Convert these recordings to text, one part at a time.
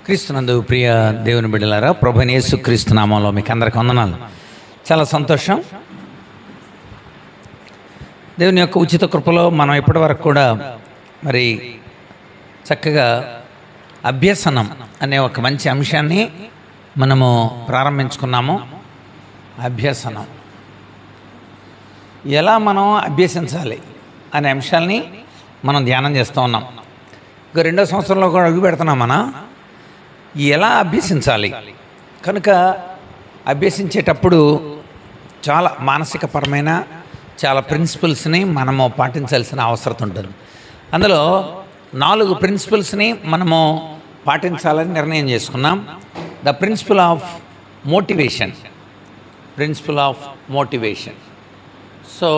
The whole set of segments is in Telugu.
క్రీస్తునందు ప్రియ దేవుని బిడ్డలారా, ప్రభువైన యేసుక్రీస్తు నామంలో మీకు అందరికీ వందనాలు. చాలా సంతోషం. దేవుని యొక్క ఉచిత కృపలో మనం ఇప్పటి వరకు కూడా మరి చక్కగా అభ్యసనం అనే ఒక మంచి అంశాన్ని మనము ప్రారంభించుకున్నాము. అభ్యసనం ఎలా మనం అభ్యసించాలి అనే అంశాలని మనం ధ్యానం చేస్తూ ఉన్నాం. ఇక 2వ సంవత్సరంలో కూడా అడుగు పెడుతున్నాం. మనం ఎలా అభ్యసించాలి కనుక అభ్యసించేటప్పుడు చాలా మానసికపరమైన చాలా ప్రిన్సిపల్స్ని మనము పాటించాల్సిన అవసరం ఉంటుంది. అందులో 4 ప్రిన్సిపల్స్ని మనము పాటించాలని నిర్ణయం చేసుకున్నాం. The principle of motivation. Principle of motivation so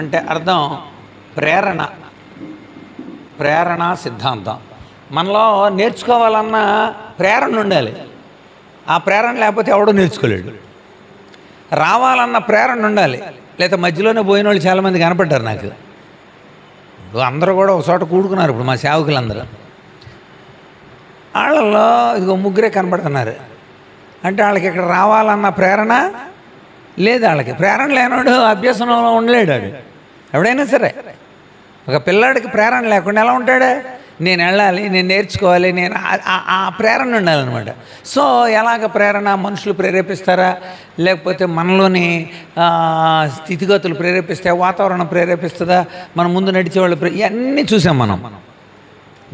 అంటే అర్థం ప్రేరణ సిద్ధాంతం. మనలో నేర్చుకోవాలన్న ప్రేరణ ఉండాలి. ఆ ప్రేరణ లేకపోతే ఎవడో నేర్చుకోలేడు. రావాలన్న ప్రేరణ ఉండాలి. లేదా మధ్యలోనే పోయిన వాళ్ళు చాలామంది కనపడ్డారు నాకు. అందరూ కూడా ఒక చోట కూడుకున్నారు. ఇప్పుడు మా సేవకులందరూ వాళ్ళల్లో ఇదిగో 3 కనపడుతున్నారు. అంటే వాళ్ళకి ఇక్కడ రావాలన్న ప్రేరణ లేదు. వాళ్ళకి ప్రేరణ లేనివాడు అభ్యసనంలో ఉండలేడు. వాడు ఎవడైనా సరే, ఒక పిల్లాడికి ప్రేరణ లేకుండా ఎలా ఉంటాడు? నేను వెళ్ళాలి, నేను నేర్చుకోవాలి, నేను ఆ ప్రేరణ ఉండాలన్నమాట. సో ఎలాగ ప్రేరణ? మనుషులు ప్రేరేపిస్తారా, లేకపోతే మనలోని స్థితిగతులు ప్రేరేపిస్తాయి, వాతావరణం ప్రేరేపిస్తుందా, మన ముందు నడిచేవాళ్ళు ఇవన్నీ చూసాం మనం.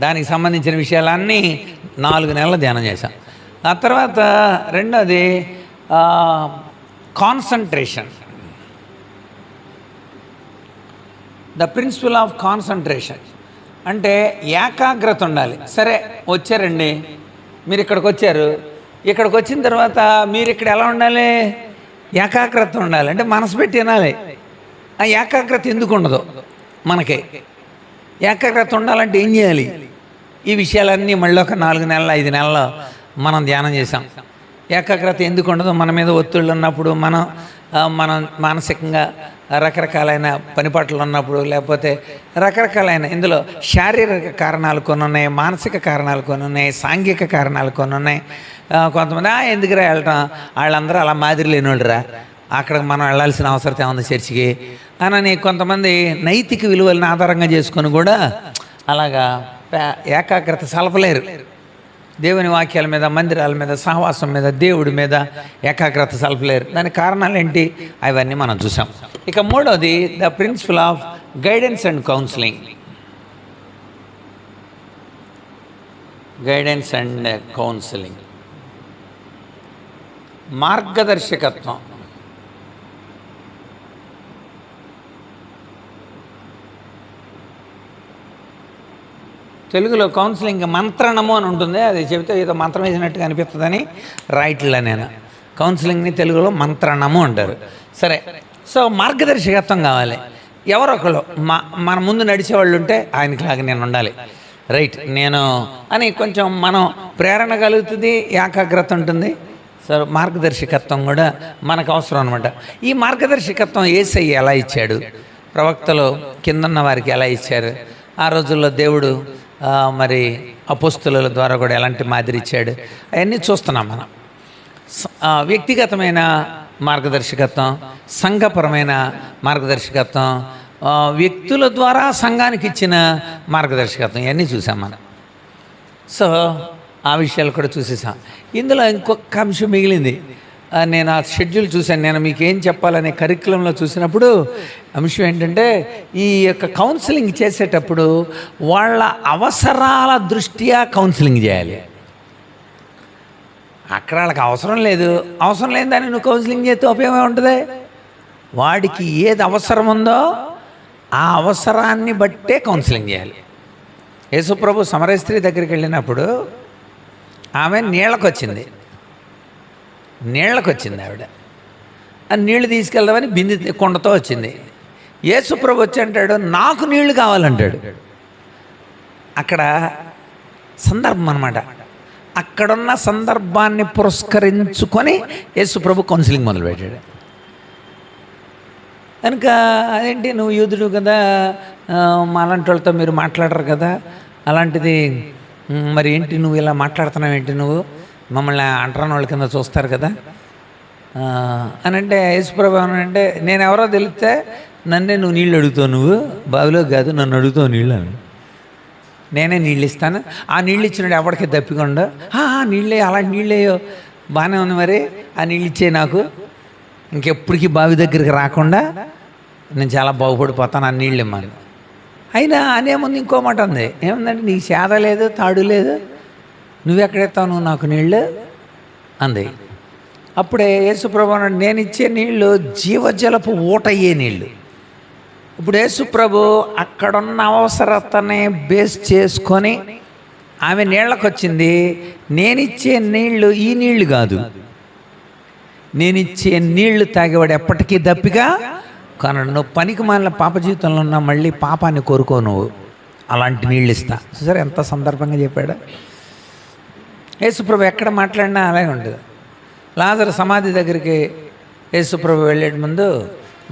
దానికి సంబంధించిన విషయాలన్నీ 4 నెలలు ధ్యానం చేశాం. ఆ తర్వాత రెండోది concentration. The principle of concentration అంటే ఏకాగ్రత ఉండాలి. సరే వచ్చారండి, మీరు ఇక్కడికి వచ్చారు. ఇక్కడికి వచ్చిన తర్వాత మీరు ఇక్కడ ఎలా ఉండాలి? ఏకాగ్రత ఉండాలి. అంటే మనసు పెట్టి వినాలి. ఆ ఏకాగ్రత ఎందుకు ఉండదు మనకి? ఏకాగ్రత ఉండాలంటే ఏం చేయాలి? ఈ విషయాలన్నీ మళ్ళీ ఒక 4 నెలలు 5 నెలలు మనం ధ్యానం చేసాం. ఏకాగ్రత ఎందుకు ఉండదు? మన మీద ఒత్తిళ్ళు ఉన్నప్పుడు, మనం మానసికంగా రకరకాలైన పనిపాట్లు ఉన్నప్పుడు, లేకపోతే రకరకాలైన ఇందులో శారీరక కారణాలు కొన్ని ఉన్నాయి, మానసిక కారణాలు కొన్ని ఉన్నాయి, సాంఘిక కారణాలు కొన్ని ఉన్నాయి. కొంతమంది ఎందుకురా వెళ్ళటం, వాళ్ళందరూ అలా మాదిరి లేనివాళ్ళురా, అక్కడికి మనం వెళ్ళాల్సిన అవసరం ఏముంది చర్చికి అని కొంతమంది నైతిక విలువలను ఆధారంగా చేసుకొని కూడా అలాగా ఏకాగ్రత సలపలేరు. దేవుని వాక్యాల మీద, మందిరాల మీద, సహవాసం మీద, దేవుడి మీద ఏకాగ్రత సలపలేరు. దానికి కారణాలు ఏంటి? అవన్నీ మనం చూసాం. ఇక 3వది the principle of guidance and counselling. Guidance and counselling మార్గదర్శకత్వం. తెలుగులో కౌన్సిలింగ్ మంత్రణము అని ఉంటుంది. అది చెబితే ఏదో మంత్రం వేసినట్టుగా అనిపిస్తుందని రాయట్లే నేను. కౌన్సిలింగ్ని తెలుగులో మంత్రణము అంటారు. సరే, సో మార్గదర్శకత్వం కావాలి. ఎవరొకరు మన ముందు నడిచేవాళ్ళు ఉంటే ఆయనకిలాగా నేను ఉండాలి, రైట్ నేను అని కొంచెం మనం ప్రేరణ కలుగుతుంది, ఏకాగ్రత ఉంటుంది. సో మార్గదర్శకత్వం కూడా మనకు అవసరం అనమాట. ఈ మార్గదర్శకత్వం యేసయ్య ఎలా ఇచ్చాడు, ప్రవక్తలు కిందన్న వారికి ఎలా ఇచ్చారు, ఆ రోజుల్లో దేవుడు మరి అపోస్తుల ద్వారా కూడా ఎలాంటి మాదిరి ఇచ్చాడు, అవన్నీ చూస్తున్నాం మనం. వ్యక్తిగతమైన మార్గదర్శకత్వం, సంఘపరమైన మార్గదర్శకత్వం, వ్యక్తుల ద్వారా సంఘానికి ఇచ్చిన మార్గదర్శకత్వం, ఇవన్నీ చూసాం మనం. సో ఆ విషయాలు కూడా చూసేసాం. ఇందులో ఇంకొక అంశం మిగిలింది. నేను ఆ షెడ్యూల్ చూశాను. నేను మీకు ఏం చెప్పాలనే కరికులంలో చూసినప్పుడు అంశం ఏంటంటే, ఈ యొక్క కౌన్సిలింగ్ చేసేటప్పుడు వాళ్ళ అవసరాల దృష్ట్యా కౌన్సిలింగ్ చేయాలి. అక్కడ వాళ్ళకి అవసరం లేని దాన్ని నువ్వు కౌన్సిలింగ్ చేస్తే ఉపయోగం ఉంటుంది. వాడికి ఏది అవసరం ఉందో ఆ అవసరాన్ని బట్టే కౌన్సిలింగ్ చేయాలి. యేసుప్రభు సమరయ స్త్రీ దగ్గరికి వెళ్ళినప్పుడు ఆమె నీళ్ళకు వచ్చింది. ఆవిడ ఆ నీళ్లు తీసుకెళ్దామని బిందె కొండతో వచ్చింది. యేసుప్రభు వచ్చి అంటాడు, నాకు నీళ్లు కావాలంటాడు. అక్కడ సందర్భం అన్నమాట. అక్కడున్న సందర్భాన్ని పురస్కరించుకొని యేసుప్రభు కౌన్సిలింగ్ మొదలుపెట్టాడు. కనుక అదేంటి, నువ్వు యూదుడు కదా, మాలాంటి వాళ్ళతో మీరు మాట్లాడరు కదా, అలాంటిది మరి ఏంటి నువ్వు ఇలా మాట్లాడుతున్నావు, ఏంటి నువ్వు మమ్మల్ని అంటరాని వాళ్ళ కింద చూస్తారు కదా అని అంటే, యేసుప్రభు అంటే నేను ఎవరో తెలిస్తే నన్నే నువ్వు నీళ్ళు అడుగుతావు, నువ్వు బావిలో కాదు నన్ను అడుగుతావు నీళ్ళు అని. నేనే నీళ్ళు ఇస్తాను, ఆ నీళ్ళు ఇచ్చినాడు ఎవరికి దప్పికుండా నీళ్ళే అలాంటి నీళ్ళేయో బాగానే ఉంది, మరి ఆ నీళ్ళు ఇచ్చే నాకు ఇంకెప్పటికీ బావి దగ్గరికి రాకుండా నేను చాలా బాగుపడిపోతాను, ఆ నీళ్ళు ఇమ్మని. అయినా అనే ముందు ఇంకో మాట ఉంది, ఏముందంటే నీకు సేద లేదు తాడు లేదు, నువ్వెక్కడెత్తావు నువ్వు నాకు నీళ్ళు అంది. అప్పుడే యేసుప్రభు అన్నాడు, నేను ఇచ్చే నీళ్ళు జీవజలపు ఊట అయ్యే నీళ్ళు. ఇప్పుడు యేసుప్రభు అక్కడున్న అవసరతనే బేస్ చేసుకొని ఆమె నీళ్ళకు వచ్చింది. నేనిచ్చే నీళ్లు ఈ నీళ్లు కాదు, నేనిచ్చే నీళ్లు తాగేవాడు ఎప్పటికీ దప్పిగా కానీ నువ్వు పనికి మాలిన పాప జీవితంలో ఉన్నా మళ్ళీ పాపాన్ని కోరుకో, నువ్వు అలాంటి నీళ్ళు ఇస్తా. సరే ఎంత సందర్భంగా చెప్పాడు యేసుప్రభు. ఎక్కడ మాట్లాడినా అలాగే ఉండదు. లాజరు సమాధి దగ్గరికి యేసుప్రభు వెళ్ళే ముందు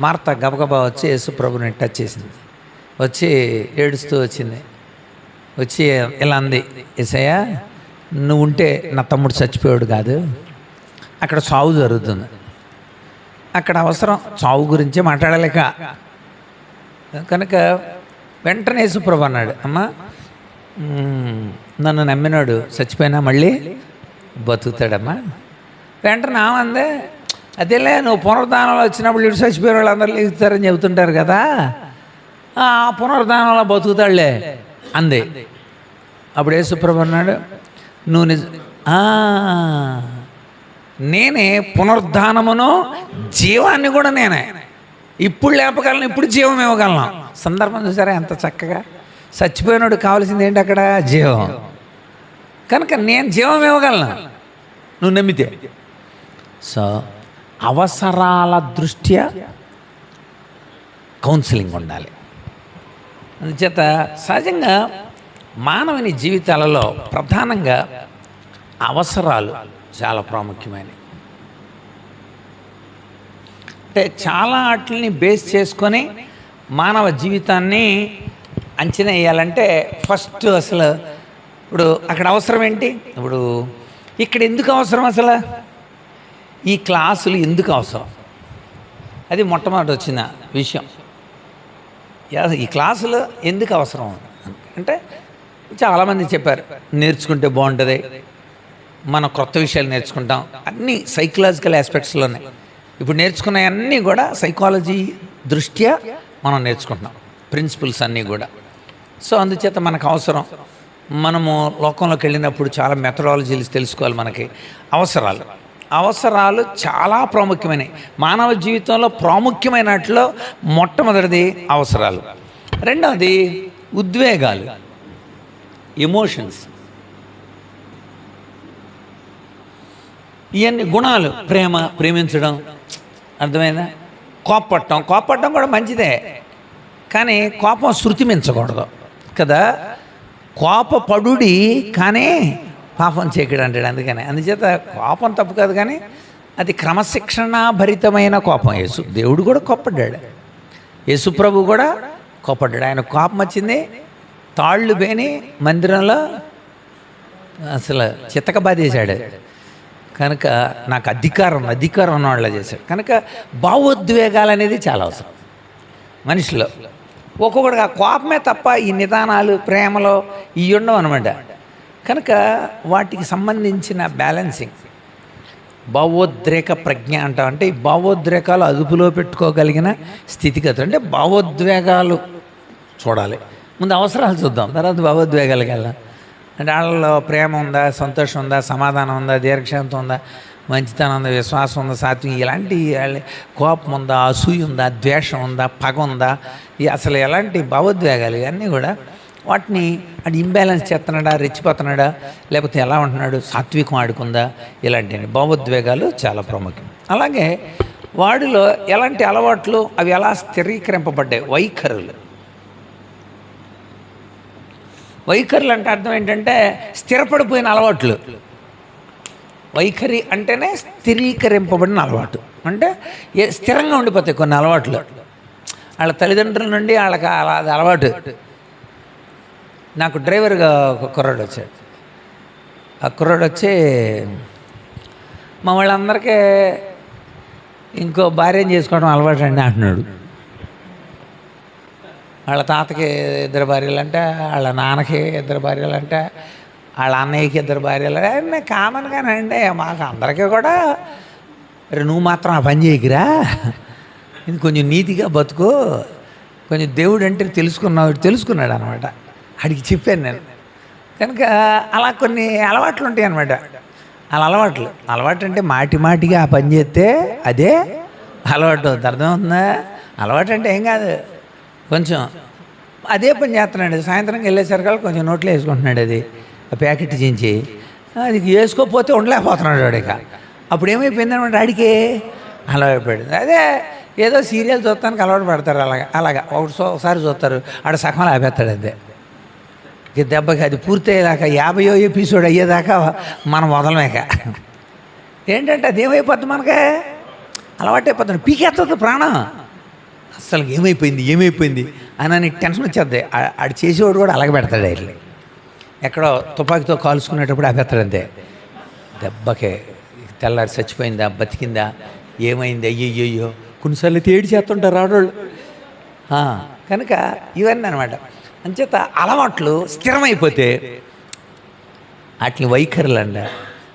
మార్త గబగబా వచ్చి యేసుప్రభుని టచ్ చేసింది, వచ్చి ఏడుస్తూ వచ్చింది, వచ్చి ఇలా అంది, యేసయ్య నువ్వు ఉంటే నా తమ్ముడు చచ్చిపోయాడు కాదు, అక్కడ చావు జరుగుతుంది, అక్కడ అవసరం చావు గురించే మాట్లాడలేక. కనుక వెంటనే యేసుప్రభు అన్నాడు, అమ్మా నన్ను నమ్మినాడు చచ్చిపోయినా మళ్ళీ బతుకుతాడమ్మా. వెంటనే ఆమందే, అదేలే నువ్వు పునరుద్ధానంలో వచ్చినప్పుడు ఇటు చచ్చిపోయిన వాళ్ళు అందరూ లేగుతారని చెబుతుంటారు కదా, ఆ పునరుద్ధానంలో బతుకుతాడులే అంది. అప్పుడు యేసుప్రభు అన్నాడు, నువ్వు నేనే పునరుద్ధానమును జీవాన్ని కూడా నేనే, ఇప్పుడు లేపగలను, ఇప్పుడు జీవం ఇవ్వగలను. సందర్భం చూసారా ఎంత చక్కగా. చచ్చిపోయినాడు కావాల్సింది ఏంటి అక్కడ? జీవం. కనుక నేను జీవం ఇవ్వగలను నువ్వు నమ్మితే. సో అవసరాల దృష్ట్యా కౌన్సిలింగ్ ఉండాలి. అందుచేత సహజంగా మానవుని జీవితాలలో ప్రధానంగా అవసరాలు చాలా ప్రాముఖ్యమైనవి. అంటే చాలా వాటిని బేస్ చేసుకొని మానవ జీవితాన్ని అంచనా వేయాలంటే ఫస్ట్ అసలు ఇప్పుడు అక్కడ అవసరం ఏంటి, ఇప్పుడు ఇక్కడ ఎందుకు అవసరం, అసలు ఈ క్లాసులు ఎందుకు అవసరం, అది మొట్టమొదటి వచ్చిన విషయం. ఈ క్లాసులు ఎందుకు అవసరం అంటే చాలామంది చెప్పారు నేర్చుకుంటే బాగుంటుంది, మనం కొత్త విషయాలు నేర్చుకుంటాం, అన్నీ సైకలాజికల్ ఆస్పెక్ట్స్లోనే. ఇప్పుడు నేర్చుకున్నవన్నీ కూడా సైకాలజీ దృష్ట్యా మనం నేర్చుకుంటున్నాం, ప్రిన్సిపల్స్ అన్నీ కూడా. సో అందుచేత మనకు అవసరం. మనము లోకంలోకి వెళ్ళినప్పుడు చాలా మెథడాలజీలు తెలుసుకోవాలి. మనకి అవసరాలు చాలా ప్రాముఖ్యమైనవి. మానవ జీవితంలో ప్రాముఖ్యమైన వాటిలో మొట్టమొదటిది అవసరాలు. రెండవది ఉద్వేగాలు, ఎమోషన్స్. ఇవన్నీ గుణాలు, ప్రేమించడం, అర్థమైందా? కోపపడటం కూడా మంచిదే, కానీ కోపం శృతి మించకూడదు కదా. కోపపడుడి కానీ పాపం చేయకూడదు అంటాడు. అందుచేత కోపం తప్పు కాదు, కానీ అది క్రమశిక్షణాభరితమైన కోపం. దేవుడు కూడా కోపడ్డాడు, యేసుప్రభు కూడా కోపడ్డాడు. ఆయన కోపం వచ్చింది, తాళ్ళు పేని మందిరంలో అసలు చితక బాధేశాడు. కనుక నాకు అధికారం ఉన్నవాళ్ళ చేశాడు. కనుక భావోద్వేగాలు అనేది చాలా అవసరం మనిషిలో. ఒక్కొక్కడికి ఆ కోపమే తప్ప ఈ నిదానాలు, ప్రేమలో ఇవి ఉండవు అనమాట. కనుక వాటికి సంబంధించిన బ్యాలెన్సింగ్, భావోద్రేక ప్రజ్ఞ అంటాం. అంటే ఈ భావోద్రేకాలు అదుపులో పెట్టుకోగలిగిన స్థితిగతులు. అంటే భావోద్వేగాలు చూడాలి, ముందు అవసరాలు చూద్దాం, తర్వాత భావోద్వేగాలకు వెళ్ళాం. అంటే వాళ్ళలో ప్రేమ ఉందా, సంతోషం ఉందా, సమాధానం ఉందా, దీర్ఘశాంతం ఉందా, మంచితనం ఉందా, విశ్వాసం ఉందా, సాత్వికం, ఇలాంటి కోపం ఉందా, అసూయ ఉందా, ద్వేషం ఉందా, పగ ఉందా, అసలు ఎలాంటి భావోద్వేగాలు ఇవన్నీ కూడా వాటిని అది ఇంబ్యాలెన్స్ చేస్తున్నాడా, రెచ్చిపోతున్నాడా, లేకపోతే ఎలా ఉంటున్నాడు, సాత్వికం ఆడుకుందా, ఇలాంటి భావోద్వేగాలు చాలా ప్రాముఖ్యం. అలాగే వాడిలో ఎలాంటి అలవాట్లు అవి ఎలా స్థిరీకరింపబడ్డాయి, వైఖరులు అంటే అర్థం ఏంటంటే స్థిరపడిపోయిన అలవాట్లు. వైఖరి అంటేనే స్థిరీకరింపబడిన అలవాటు. అంటే స్థిరంగా ఉండిపోతాయి కొన్ని అలవాట్లు, వాళ్ళ తల్లిదండ్రుల నుండి వాళ్ళకి అది అలవాటు. నాకు డ్రైవర్గా ఒక కుర్రాడు వచ్చాడు, ఆ కుర్రాడు వచ్చి మా వాళ్ళందరికీ ఇంకో భార్యను చేసుకోవడం అలవాటు అండి అంటున్నాడు. వాళ్ళ తాతకి 2 భార్యలంటే, వాళ్ళ నాన్నకి 2 భార్యలంటే, వాళ్ళ అన్నయ్యకి 2 భార్యలు అన్నీ కామన్గానండి. మాకు అందరికీ కూడా నువ్వు మాత్రం ఆ పని చేయకురా, ఇది కొంచెం నీతిగా బతుకు, కొంచెం దేవుడు అంటే తెలుసుకున్నాడు అనమాట. అడిగి చెప్పాను నేను. కనుక అలా కొన్ని అలవాట్లు ఉంటాయి అన్నమాట. అలా అలవాటు అంటే మాటిగా ఆ పని చేస్తే అదే అలవాటు అవుతుంది. అర్థమవుతుందా? అలవాటు అంటే ఏం కాదు, కొంచెం అదే పని చేస్తున్నాడు. సాయంత్రం వెళ్ళేసరికి కొంచెం నోట్లో వేసుకుంటున్నాడు అది, ఆ ప్యాకెట్ చించి. అది వేసుకోకపోతే ఉండలేకపోతున్నాడు వాడు. ఇక అప్పుడు ఏమైపోయింది అనమాట, ఆడికి అలవాటు పడింది. అదే ఏదో సీరియల్ చూస్తానికి అలవాటు పడతారు. అలాగా ఒకసారి చూస్తారు, ఆడ సగం ఆపేస్తాడు. అంతే. ఇక దెబ్బకి అది పూర్తయ్యేదాకా 50వ ఎపిసోడ్ అయ్యేదాకా మనం వదలమేక. ఏంటంటే అది ఏమైపోద్ది, మనకే అలవాటు అయిపోతుంది, పీకేస్తుంది ప్రాణం. అసలు ఏమైపోయింది అని టెన్షన్ వచ్చేద్ది. ఆడు చేసేవాడు కూడా అలాగే పెడతాడు. వెళ్ళి ఎక్కడో తుపాకీతో కాల్చుకునేటప్పుడు ఆపేస్తాడు. అంతే. దెబ్బకే తెల్లారి చచ్చిపోయిందా, బతికిందా, ఏమైంది, అయ్యయ్యో కొన్నిసార్లు తేడి చేస్తుంటారు ఆడవాళ్ళు. కనుక ఇవన్నీ అనమాట. అంచేత అలవాట్లు స్థిరమైపోతే వాటిని వైఖరులు అంట.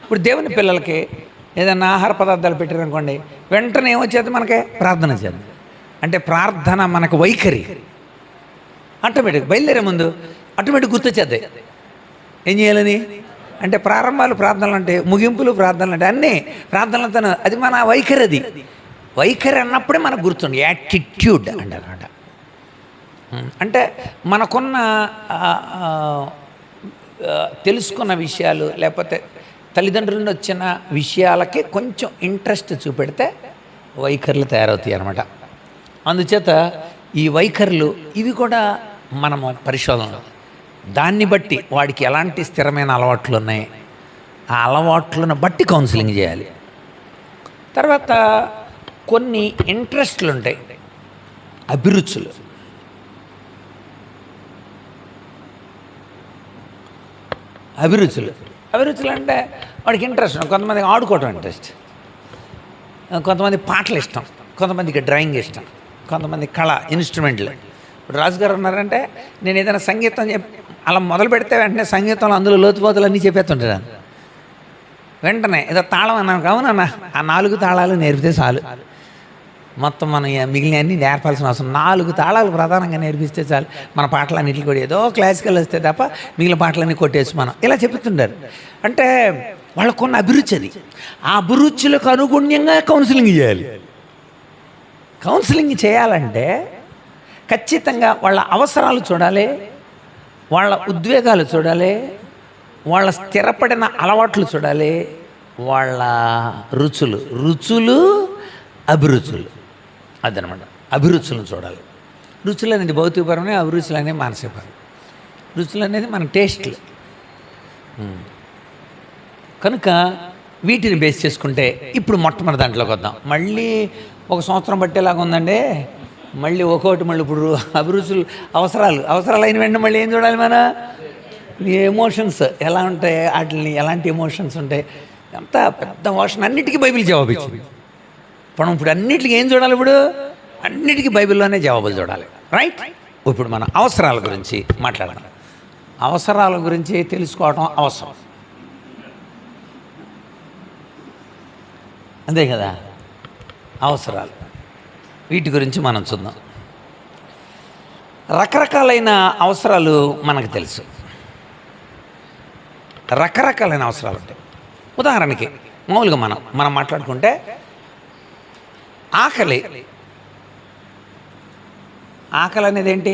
ఇప్పుడు దేవుని పిల్లలకి ఏదైనా ఆహార పదార్థాలు పెట్టారనుకోండి, వెంటనే ఏమొచ్చేది, మనకే ప్రార్థన చేద్దాం అంటే ప్రార్థన మనకు వైఖరి. ఆటోమేటిక్ బయలుదేరే ముందు ఆటోమేటిక్ గుర్తొచ్చేద్ది ఏం చేయాలని. అంటే ప్రారంభాలు ప్రార్థనలు అంటే, ముగింపులు ప్రార్థనలు అంటే, అన్నీ ప్రార్థనలతో అది మన వైఖరి. అది వైఖరి అన్నప్పుడే మనకు గుర్తుంది. యాటిట్యూడ్ అంటారన్నమాట. అంటే మనకున్న తెలుసుకున్న విషయాలు, లేకపోతే తల్లిదండ్రుల నుండి వచ్చిన విషయాలకి కొంచెం ఇంట్రెస్ట్ చూపెడితే వైఖరులు తయారవుతాయి అన్నమాట. అందుచేత ఈ వైఖరులు ఇవి కూడా మనము పరిశోధనలో దాన్ని బట్టి వాడికి ఎలాంటి స్థిరమైన అలవాట్లు ఉన్నాయి, ఆ అలవాట్లను బట్టి కౌన్సిలింగ్ చేయాలి. తర్వాత కొన్ని ఇంట్రెస్ట్లు ఉంటాయి, అభిరుచులు. అభిరుచులు అంటే వాడికి ఇంట్రెస్ట్. కొంతమందికి ఆడుకోవటం ఇంట్రెస్ట్, కొంతమంది పాటలు ఇష్టం, కొంతమందికి డ్రాయింగ్ ఇష్టం, కొంతమంది కళ, ఇన్స్ట్రుమెంట్లు. ఇప్పుడు రాజుగారు ఉన్నారంటే నేను ఏదైనా సంగీతం అలా మొదలు పెడితే వెంటనే సంగీతంలో అందులో లోతుపోతులు అన్నీ చెప్పేస్తుంటాడు. వెంటనే ఏదో తాళం అన్నాను, అవునన్నా ఆ 4 తాళాలు నేర్పితే చాలు, మొత్తం మనం మిగిలిన అన్నీ నేర్పాల్సిన అవసరం. 4 తాళాలు ప్రధానంగా నేర్పిస్తే చాలు, మన పాటలన్నింటికి కూడా ఏదో క్లాసికల్ వస్తే తప్ప మిగిలిన పాటలన్నీ కొట్టేసి మనం ఇలా చెప్తుంటారు. అంటే వాళ్ళకున్న అభిరుచి అది. ఆ అభిరుచులకు అనుగుణ్యంగా కౌన్సిలింగ్ చేయాలి. కౌన్సిలింగ్ చేయాలంటే ఖచ్చితంగా వాళ్ళ అవసరాలు చూడాలి, వాళ్ళ ఉద్వేగాలు చూడాలి, వాళ్ళ స్థిరపడిన అలవాట్లు చూడాలి, వాళ్ళ రుచులు అభిరుచులు అదనమాట. అభిరుచులను చూడాలి. రుచులు అనేది భౌతికపరమే, అభిరుచులు అనేది మానసికపరం. రుచులు అనేది మన టేస్ట్లు. కనుక వీటిని బేస్ చేసుకుంటే ఇప్పుడు మొట్టమొదటి దాంట్లోకి వద్దాం. మళ్ళీ 1 సంవత్సరం పట్టేలాగా ఉందండి. మళ్ళీ మళ్ళీ ఇప్పుడు అభిరుచులు అవసరాలు అయిన వెంటనే మళ్ళీ ఏం చూడాలి, మన ఎమోషన్స్ ఎలా ఉంటాయి, వాటిని ఎలాంటి ఎమోషన్స్ ఉంటాయి, అంతా పెద్ద ఎమోషన్. అన్నిటికీ బైబిల్ జవాబు ఇచ్చింది. ఇప్పుడు అన్నిటికీ ఏం చూడాలి, ఇప్పుడు అన్నిటికీ బైబిల్లోనే జవాబులు చూడాలి. రైట్. ఇప్పుడు మనం అవసరాల గురించి మాట్లాడదాం. అవసరాల గురించి తెలుసుకోవడం అవసరం, అంతే కదా. అవసరాలు, వీటి గురించి మనం చూద్దాం. రకరకాలైన అవసరాలు మనకు తెలుసు. రకరకాలైన అవసరాలు ఉంటాయి. ఉదాహరణకి మామూలుగా మనం మాట్లాడుకుంటే ఆకలి అనేది ఏంటి,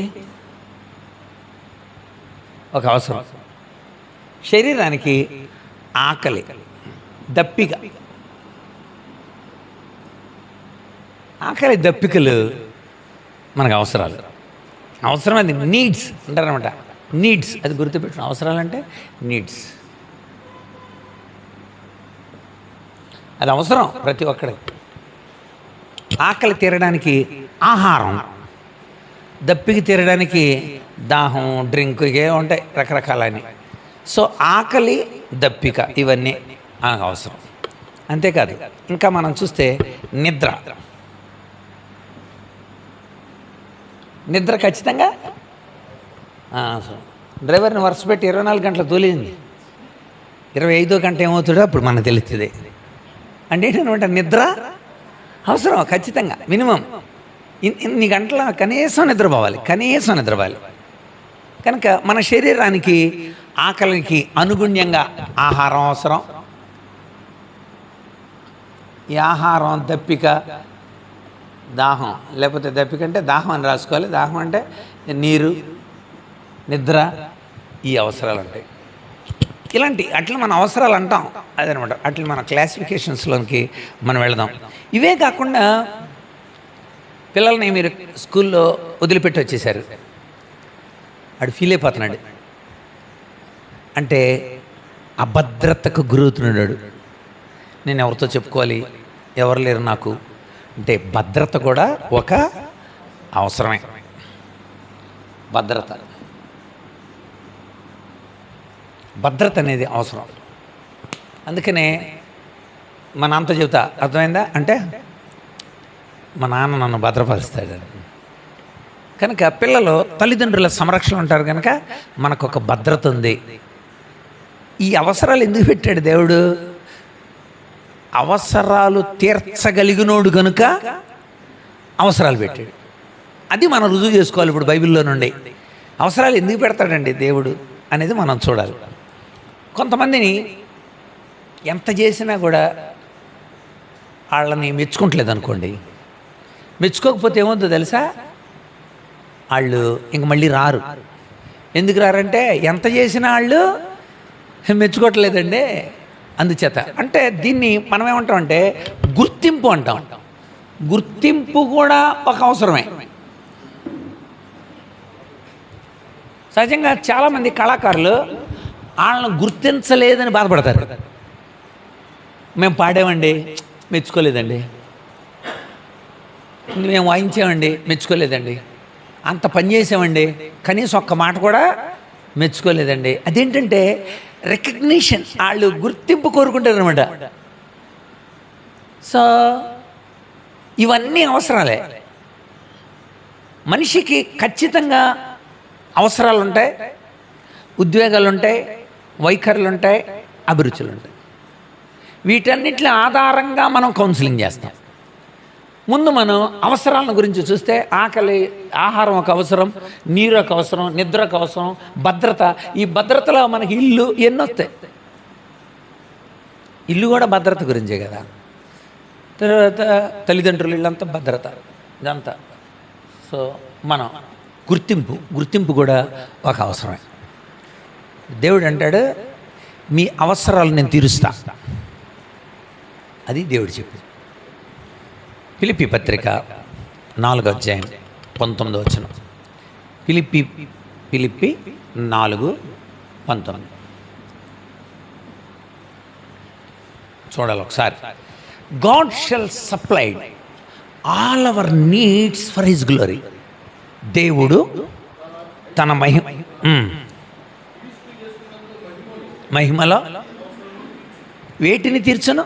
ఒక అవసరం. శరీరానికి ఆకలి, దప్పిక, ఆకలి దప్పికలు మనకు అవసరాలు. అవసరం అది నీడ్స్ అంటారనమాట. నీడ్స్ అది గుర్తుపెట్టిన. అవసరాలు అంటే నీడ్స్, అది అవసరం ప్రతి ఒక్కరికి. ఆకలి తీరడానికి ఆహారం, దప్పికి తీరడానికి దాహం, డ్రింక్, ఇవే ఉంటాయి రకరకాలని. సో ఆకలి దప్పిక, ఇవన్నీ అవసరం. అంతేకాదు ఇంకా మనం చూస్తే నిద్ర ఖచ్చితంగా అవసరం. డ్రైవర్ని వరుస పెట్టి 24 గంటలు తోలింది, 25వ గంట ఏమవుతుందో అప్పుడు మనకు తెలుస్తుంది. అంటే ఏంటంటే నిద్ర అవసరం ఖచ్చితంగా. మినిమం ఇన్ని గంటల కనీసం నిద్రపోవాలి. కనుక మన శరీరానికి ఆకలికి అనుగుణ్యంగా ఆహారం అవసరం. ఈ ఆహారం, దప్పిక, దాహం, లేకపోతే దప్పిక అంటే దాహం అని రాసుకోవాలి. దాహం అంటే నీరు, నిద్ర, ఈ అవసరాలు ఉంటాయి. అట్లా మన అవసరాలు అంటాం. అదనమాట. అట్లా మన క్లాసిఫికేషన్స్లోకి మనం వెళదాం. ఇవే కాకుండా పిల్లల్ని మీరు స్కూల్లో వదిలిపెట్టి వచ్చేసారు, వాడు ఫీల్ అయిపోతున్నాడు. అంటే అభద్రతకు గురవుతున్నాడు. నేను ఎవరితో చెప్పుకోవాలి, ఎవరు లేరు నాకు అంటే భద్రత కూడా ఒక అవసరమే. భద్రత అనేది అవసరం. అందుకనే మా నాన్నతో చెబుతా, అర్థమైందా అంటే మా నాన్న నన్ను భద్రపరుస్తాడు. కనుక పిల్లలు తల్లిదండ్రుల సంరక్షణ ఉంటారు. కనుక మనకు ఒక భద్రత ఉంది. ఈ అవసరాలు ఎందుకు పెట్టాడు దేవుడు? అవసరాలు తీర్చగలిగినోడు కనుక అవసరాలు పెట్టాడు. అది మనం రుజువు చేసుకోవాలి. ఇప్పుడు బైబిల్లో నుండి అవసరాలు ఎందుకు పెడతాడండి దేవుడు అనేది మనం చూడాలి. కొంతమందిని ఎంత చేసినా కూడా వాళ్ళని మెచ్చుకుంటలేదు అనుకోండి. మెచ్చుకోకపోతే ఏమవుతుందో తెలుసా? వాళ్ళు ఇంక మళ్ళీ రారు. ఎందుకు రారంటే ఎంత చేసినా వాళ్ళు మెచ్చుకోవట్లేదండి. అందుచేత అంటే దీన్ని మనం ఏమంటామంటే గుర్తింపు అంటాం. గుర్తింపు కూడా ఒక అవసరమే. సహజంగా చాలామంది కళాకారులు వాళ్ళని గుర్తించలేదని బాధపడతారు. మేము పాడామండి, మెచ్చుకోలేదండి. మేము వాయించామండి, మెచ్చుకోలేదండి. అంత పని చేసామండి, కనీసం ఒక్క మాట కూడా మెచ్చుకోలేదండి. అదేంటంటే రికగ్నిషన్, వాళ్ళు గుర్తింపు కోరుకుంటారు అనమాట. సో ఇవన్నీ అవసరాలే. మనిషికి ఖచ్చితంగా అవసరాలు ఉంటాయి, ఉద్వేగాలు ఉంటాయి, వైఖరులు ఉంటాయి, అభిరుచులు ఉంటాయి. వీటన్నిటి ఆధారంగా మనం కౌన్సిలింగ్ చేస్తాం. ముందు మనం అవసరాల గురించి చూస్తే ఆకలి, ఆహారం ఒక అవసరం, నీరు ఒక అవసరం, నిద్ర ఒక అవసరం, భద్రత. ఈ భద్రతలో మనకి ఇల్లు ఎన్ని వస్తాయి. ఇల్లు కూడా భద్రత గురించే కదా. తర్వాత తల్లిదండ్రులు, ఇల్లంతా భద్రత, ఇదంతా. సో మనం గుర్తింపు కూడా ఒక అవసరమే. దేవుడు అంటాడు, మీ అవసరాలు నేను తీరుస్తా. అది దేవుడు చెప్పింది. ఫిలిప్పీ పత్రిక 4వ అధ్యాయం 19వ వచనం. ఫిలిప్పీ 4:19 చూడాలి ఒకసారి. God shall supplied all our needs for his glory. దేవుడు తన మహిమలో వేటిని తీర్చను?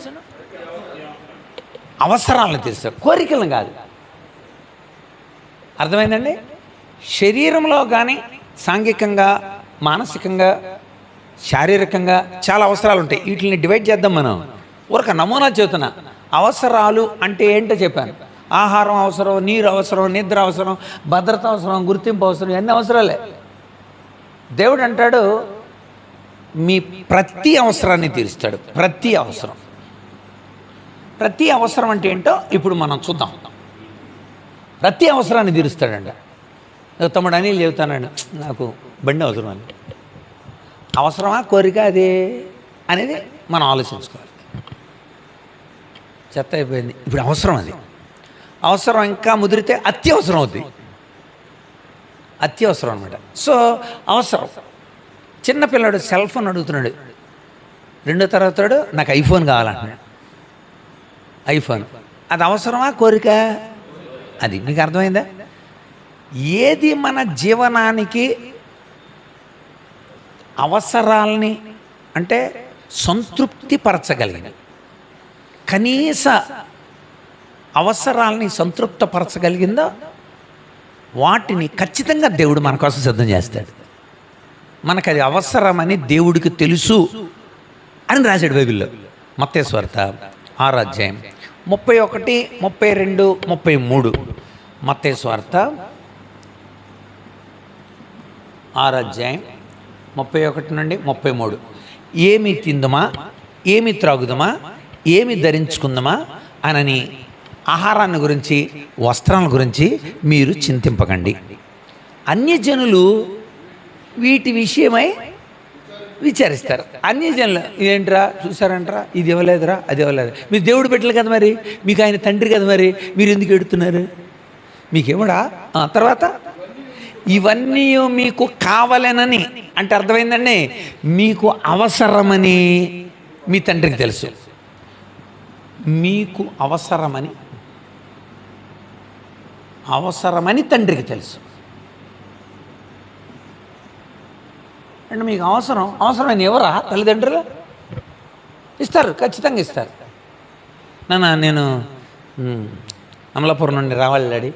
అవసరాలను తీర్చారు, కోరికలను కాదు. అర్థమైందండి? శరీరంలో కానీ సాంఘికంగా, మానసికంగా, శారీరకంగా చాలా అవసరాలు ఉంటాయి. వీటిని డివైడ్ చేద్దాం. మనం ఒక నమూనా చెబుతున్నా. అవసరాలు అంటే ఏంటో చెప్పాను. ఆహారం అవసరం, నీరు అవసరం, నిద్ర అవసరం, భద్రత అవసరం, గుర్తింపు అవసరం, ఇవన్నీ అవసరాలే. దేవుడు అంటాడు, మీ ప్రతి అవసరాన్ని తీరుస్తాడు. ప్రతి అవసరం అంటే ఏంటో ఇప్పుడు మనం చూద్దాం. ప్రతి అవసరాన్ని తీరుస్తాడంట. తమ్ముడు అనిల్ చెబుతానండి, నాకు బండి అవసరం అని. అవసరమా కోరిక అది అనేది మనం ఆలోచించుకోవాలి. చెత్త అయిపోయింది, ఇప్పుడు అవసరం. అది అవసరం ఇంకా ముదిరితే అత్యవసరం అవుతుంది. అత్యవసరం అనమాట. సో అవసరం. చిన్నపిల్లాడు సెల్ ఫోన్ అడుగుతున్నాడు, 2వ తరగతాడు, నాకు ఐఫోన్ కావాలంటున్నాడు. ఐఫోన్ అది అవసరమా కోరిక? అది మీకు అర్థమైందా? ఏది మన జీవనానికి అవసరాలని అంటే సంతృప్తిపరచగలిగిన, కనీస అవసరాలని సంతృప్తపరచగలిగిందో వాటిని ఖచ్చితంగా దేవుడు మన కోసం సిద్ధం చేస్తాడు. మనకు అది అవసరమని దేవుడికి తెలుసు అని రాశాడు బైబిల్లో. మత్తయి సువార్త 6వ అధ్యాయం 31, 32, 33. మత్తయి సువార్త 6వ అధ్యాయం 31 నుండి 33. ఏమి తిందుమా, ఏమి త్రాగుదమా, ఏమి ధరించుకుందామా అనని ఆహారాన్ని గురించి, వస్త్రాల గురించి మీరు చింతింపకండి. అన్యజనులు వీటి విషయమై విచారిస్తారు. అన్యజనులు ఏంట్రా చూసారంటరా, ఇది ఇవ్వలేదురా, అది ఇవ్వలేదు. మీరు దేవుడు పెట్టలేదు కదా, మరి మీకు ఆయన తండ్రి కదా, మరి మీరు ఎందుకు ఎడుతున్నారు? మీకు ఇవ్వడా? తర్వాత ఇవన్నీ మీకు కావాలనని అంటే అర్థమైందండి, మీకు అవసరమని మీ తండ్రికి తెలుసు. మీకు అవసరమని తండ్రికి తెలుసు. అంటే మీకు అవసరమైన ఎవరా? తల్లిదండ్రులు ఇస్తారు, ఖచ్చితంగా ఇస్తారు. నేను అమలాపురం నుండి రావాలి డాడీ,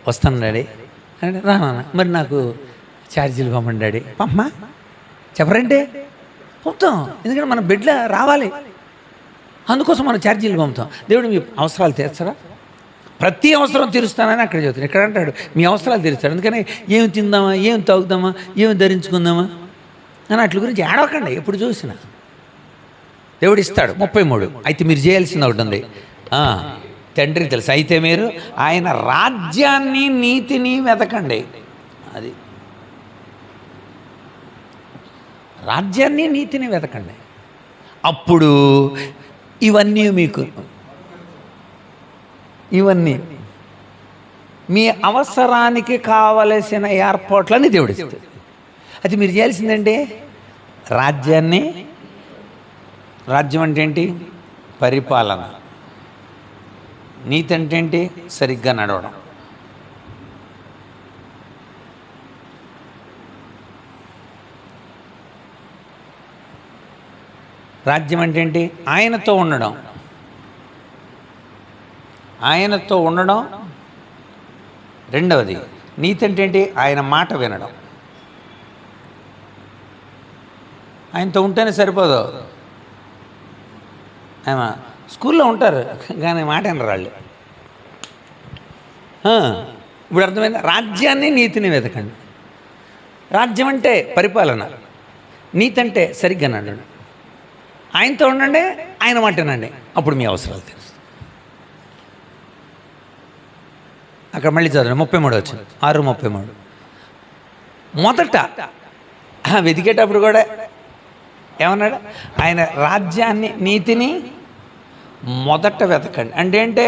వస్తాను డాడీ అంటే, రానా మరి నాకు ఛార్జీలు పంపండి డాడీ. పంపమా చెప్పరంటే పంపుతాం, ఎందుకంటే మన బిడ్డ రావాలి, అందుకోసం మనం ఛార్జీలు పంపుతాం. దేవుడు మీ అవసరాలు తీర్చరా? ప్రతి అవసరం తీరుస్తానని అక్కడ చెబుతాను. ఇక్కడ అంటాడు మీ అవసరాలు తీరుస్తాడు. అందుకని ఏమి తిందామా, ఏమి తాగుదామా, ఏమి ధరించుకుందామా అని అట్ల గురించి ఏడవకండి. ఎప్పుడు చూసినా దేవుడు ఇస్తాడు. 33. అయితే మీరు చేయాల్సింది ఒకటి ఉంది, తండ్రికి తెలుసు. అయితే మీరు ఆయన రాజ్యాన్ని, నీతిని వెతకండి. అది రాజ్యాన్ని, నీతిని వెతకండి, అప్పుడు ఇవన్నీ మీ అవసరానికి కావలసిన ఏర్పాట్లని దేవుడు ఇస్తాడు. అది మీరు చేయాల్సిందంటే రాజ్యం అంటే ఏంటి? పరిపాలన. నీతి అంటే ఏంటి? సరిగ్గా నడవడం. రాజ్యం అంటే ఏంటి? ఆయనతో ఉండడం. రెండవది నీతి అంటే ఏంటి? ఆయన మాట వినడం. ఆయనతో ఉంటేనే సరిపోదు. ఆయన స్కూల్లో ఉంటారు కానీ మాట వినరు వాళ్ళు. ఇప్పుడు అర్థమైంది. రాజ్యాన్ని, నీతిని వెతకండి. రాజ్యం అంటే పరిపాలన, నీతి అంటే సరిగ్గా నడండి. ఆయనతో ఉండండి, ఆయన మాట వినండి, అప్పుడు మీ అవసరాలు తెలుసు. అక్కడ మళ్ళీ చదవండి, 33 వచ్చింది, 6:33. మొదట వెతికేటప్పుడు కూడా ఏమన్నాడు? ఆయన రాజ్యాన్ని, నీతిని మొదట వెతకండి. అంటే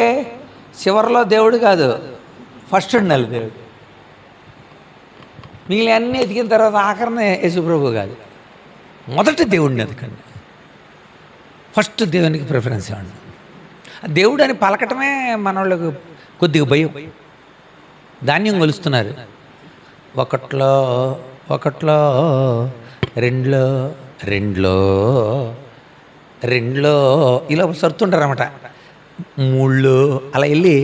చివరిలో దేవుడు కాదు, ఫస్ట్ ఉండాలి దేవుడు. మిగిలిన అన్నీ ఎతికిన తర్వాత ఆఖరణ యేసుప్రభు కాదు, మొదట దేవుడిని వెతకండి. ఫస్ట్ దేవునికి ప్రిఫరెన్స్ ఇవ్వండి. దేవుడు అని పలకటమే మన వాళ్ళకు కొద్దిగా భయం. ధాన్యం కొలుస్తున్నారు, ఒకట్లో రెండులో ఇలా సరుతుంటారన్నమాట. 3 అలా వెళ్ళి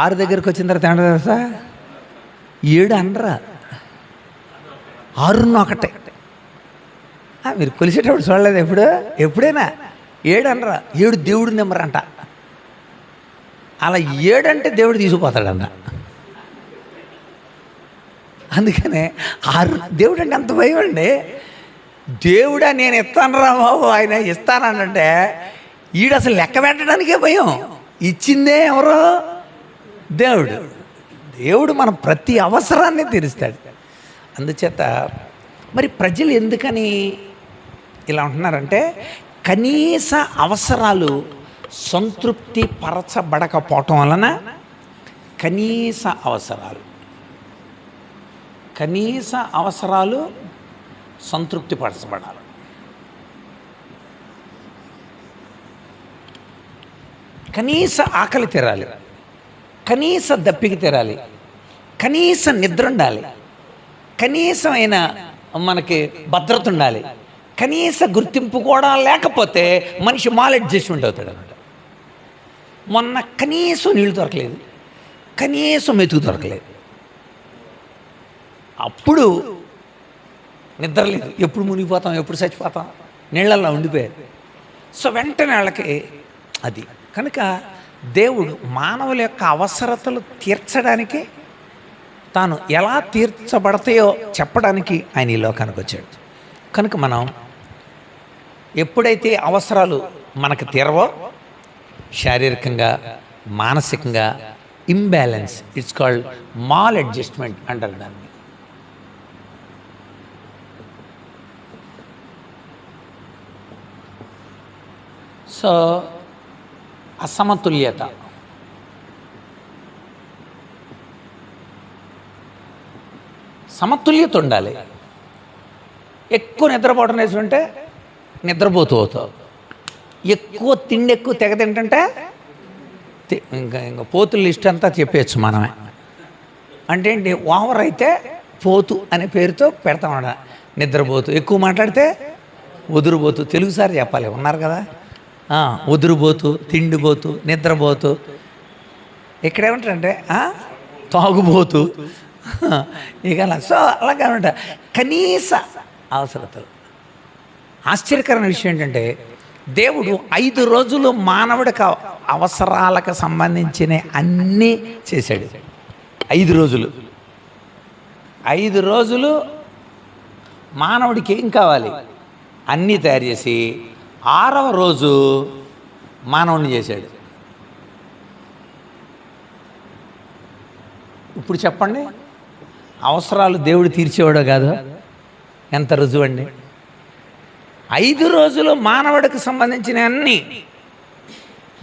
6 దగ్గరికి వచ్చిన తర్వాత ఏమంటారు తెలుసా? 7 అనరా, 6 మీరు కొలిసేటప్పుడు చూడలేదు ఎప్పుడైనా? 7 అనరా, 7 దేవుడు నెంబర్ అంట. అలా 7 అంటే దేవుడు తీసుకుపోతాడంట. అందుకనే 6 దేవుడు అంటే అంత భయం అండి. దేవుడా నేను ఇస్తాను రా బాబు, ఆయన ఇస్తానంటే ఈడు అసలు లెక్క పెట్టడానికే భయం. ఇచ్చిందే ఎవరో? దేవుడు మన ప్రతి అవసరాన్ని తీరుస్తాడు. అందుచేత మరి ప్రజలు ఎందుకని ఇలా ఉంటున్నారంటే, కనీస అవసరాలు సంతృప్తి పరచబడకపోవటం వలన కనీస అవసరాలు సంతృప్తి పరచబడాలి. కనీస ఆకలి తీరాలి, కనీస దప్పిక తీరాలి, కనీస నిద్ర ఉండాలి, కనీసమైన మనకి భద్రత ఉండాలి, కనీస గుర్తింపు కూడా లేకపోతే మనిషి మాల్ అడ్జస్ట్మెంట్ అవుతాడు అనమాట. మొన్న కనీసం నీళ్ళు దొరకలేదు, కనీసం మెతుకు దొరకలేదు, అప్పుడు నిద్ర లేదు, ఎప్పుడు మునిగిపోతాం, ఎప్పుడు చచ్చిపోతాం, నీళ్ళల్లో ఉండిపోయారు. సో వెంటనే వాళ్ళకి అది కనుక దేవుడు మానవుల యొక్క అవసరతలు తీర్చడానికి, తాను ఎలా తీర్చబడతాయో చెప్పడానికి ఆయన ఈ లోకానికి వచ్చాడు. కనుక మనం ఎప్పుడైతే అవసరాలు మనకు తీరవో, శారీరకంగా మానసికంగా imbalance, it's called mall adjustment అంటారు దాన్ని. సో అసమతుల్యత, సమతుల్యత ఉండాలి. ఎక్కువ నిద్రపోవడం నేర్చుకుంటే నిద్రపోతూ అవుతావు, ఎక్కువ తిండి ఎక్కువ తెగ తింటుంటే ఇంకా పోతుల లిస్ట్ అంతా చెప్పేయచ్చు మనమే. అంటే ఏంటి, ఓవర్ అయితే పోతు అనే పేరుతో పెడతామన్న. నిద్రపోతూ, ఎక్కువ మాట్లాడితే వదురుబోతు, తెలుగు సార్ చెప్పాలి, ఉన్నారు కదా, వదురుబోతు, తిండిపోతూ, నిద్రపోతూ. ఇక్కడేమంటారంటే తాగుబోతు, ఇక సో అలాగే ఉంటా కనీస అవసరతలు. ఆశ్చర్యకరమైన విషయం ఏంటంటే దేవుడు 5 రోజులు మానవుడికి అవసరాలకు సంబంధించిన అన్నీ చేశాడు. 5 రోజులు, 5 రోజులు మానవుడికి ఏం కావాలి అన్నీ తయారు చేసి 6వ రోజు మానవుడిని చేశాడు. ఇప్పుడు చెప్పండి, అవసరాలు దేవుడు తీర్చేవాడో కాదు, ఎంత రుజువు అండి. 5 రోజులు మానవుడికి సంబంధించిన అన్నీ,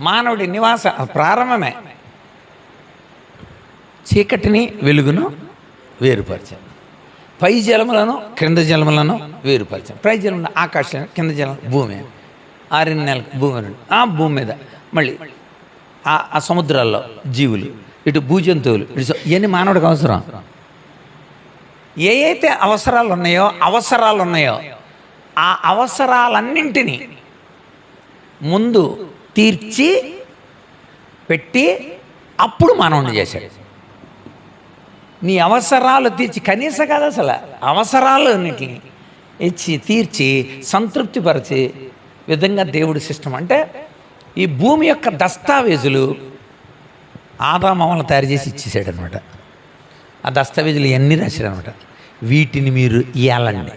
మానవుడి నివాస ప్రారంభమే. చీకటిని వెలుగును వేరుపరిచాను, పై జలములను క్రింద జలములను వేరుపరిచాను. పై జలములను ఆకాశం, కింద జలం భూమి, 6 నెలలకు భూమి నుండి ఆ భూమి మీద మళ్ళీ ఆ సముద్రాల్లో జీవులు, ఇటు భూజంతువులు, ఇటు ఇవన్నీ మానవుడికి అవసరం. ఏ అయితే అవసరాలు ఉన్నాయో ఆ అవసరాలన్నింటినీ ముందు తీర్చి పెట్టి అప్పుడు మానవుడిని చేశాడు. నీ అవసరాలు తీర్చి, కనీసం కాదు అసలు, అవసరాలన్నింటినీ ఇచ్చి తీర్చి సంతృప్తిపరిచే విధంగా దేవుడి సిస్టమ్. అంటే ఈ భూమి యొక్క దస్తావేజులు ఆదామవలను తయారు చేసి ఇచ్చేసాడు అనమాట. ఆ దస్తావేజులు ఇవన్నీ రాశాడు అనమాట. వీటిని మీరు ఇయ్యాలండి.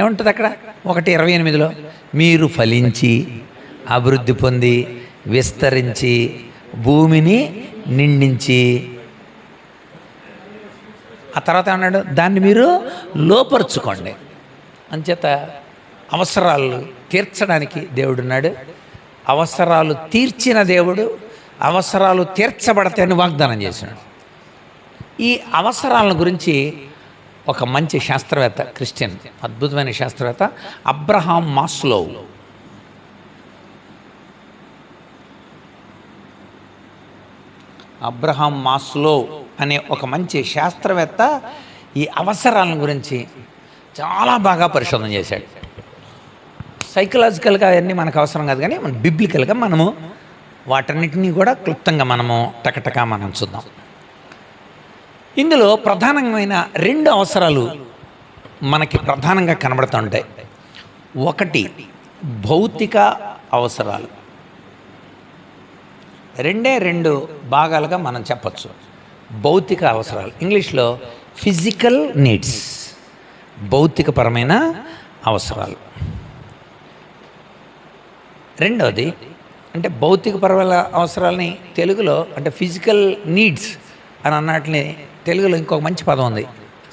ఏముంటుంది అక్కడ 1:28లో, మీరు ఫలించి అభివృద్ధి పొంది విస్తరించి భూమిని నిండించి, ఆ తర్వాత ఏమన్నాడు, దాన్ని మీరు లోపరుచుకోండి. అంచేత అవసరాలు తీర్చడానికి దేవుడు ఉన్నాడు. అవసరాలు తీర్చిన దేవుడు అవసరాలు తీర్చబడతాయని వాగ్దానం చేసినాడు. ఈ అవసరాల గురించి ఒక మంచి శాస్త్రవేత్త, క్రిస్టియన్ అద్భుతమైన శాస్త్రవేత్త అబ్రహాం మాస్లో, అనే ఒక మంచి శాస్త్రవేత్త ఈ అవసరాల గురించి చాలా బాగా పరిశోధన చేశాడు. సైకలాజికల్గా అవన్నీ మనకు అవసరం కాదు, కానీ మన బిబ్లికల్గా మనము వాటన్నిటినీ కూడా క్లుప్తంగా మనము టకటకా మనం చూద్దాం. ఇందులో ప్రధానమైన 2 అవసరాలు మనకి ప్రధానంగా కనబడుతూ ఉంటాయి. ఒకటి భౌతిక అవసరాలు, 2 భాగాలుగా మనం చెప్పచ్చు. భౌతిక అవసరాలు, ఇంగ్లీష్లో ఫిజికల్ నీడ్స్, భౌతికపరమైన అవసరాలు. రెండవది అంటే భౌతికపరమైన అవసరాలని తెలుగులో అంటే ఫిజికల్ నీడ్స్ అని అన్నట్లే తెలుగులో ఇంకొక మంచి పదం ఉంది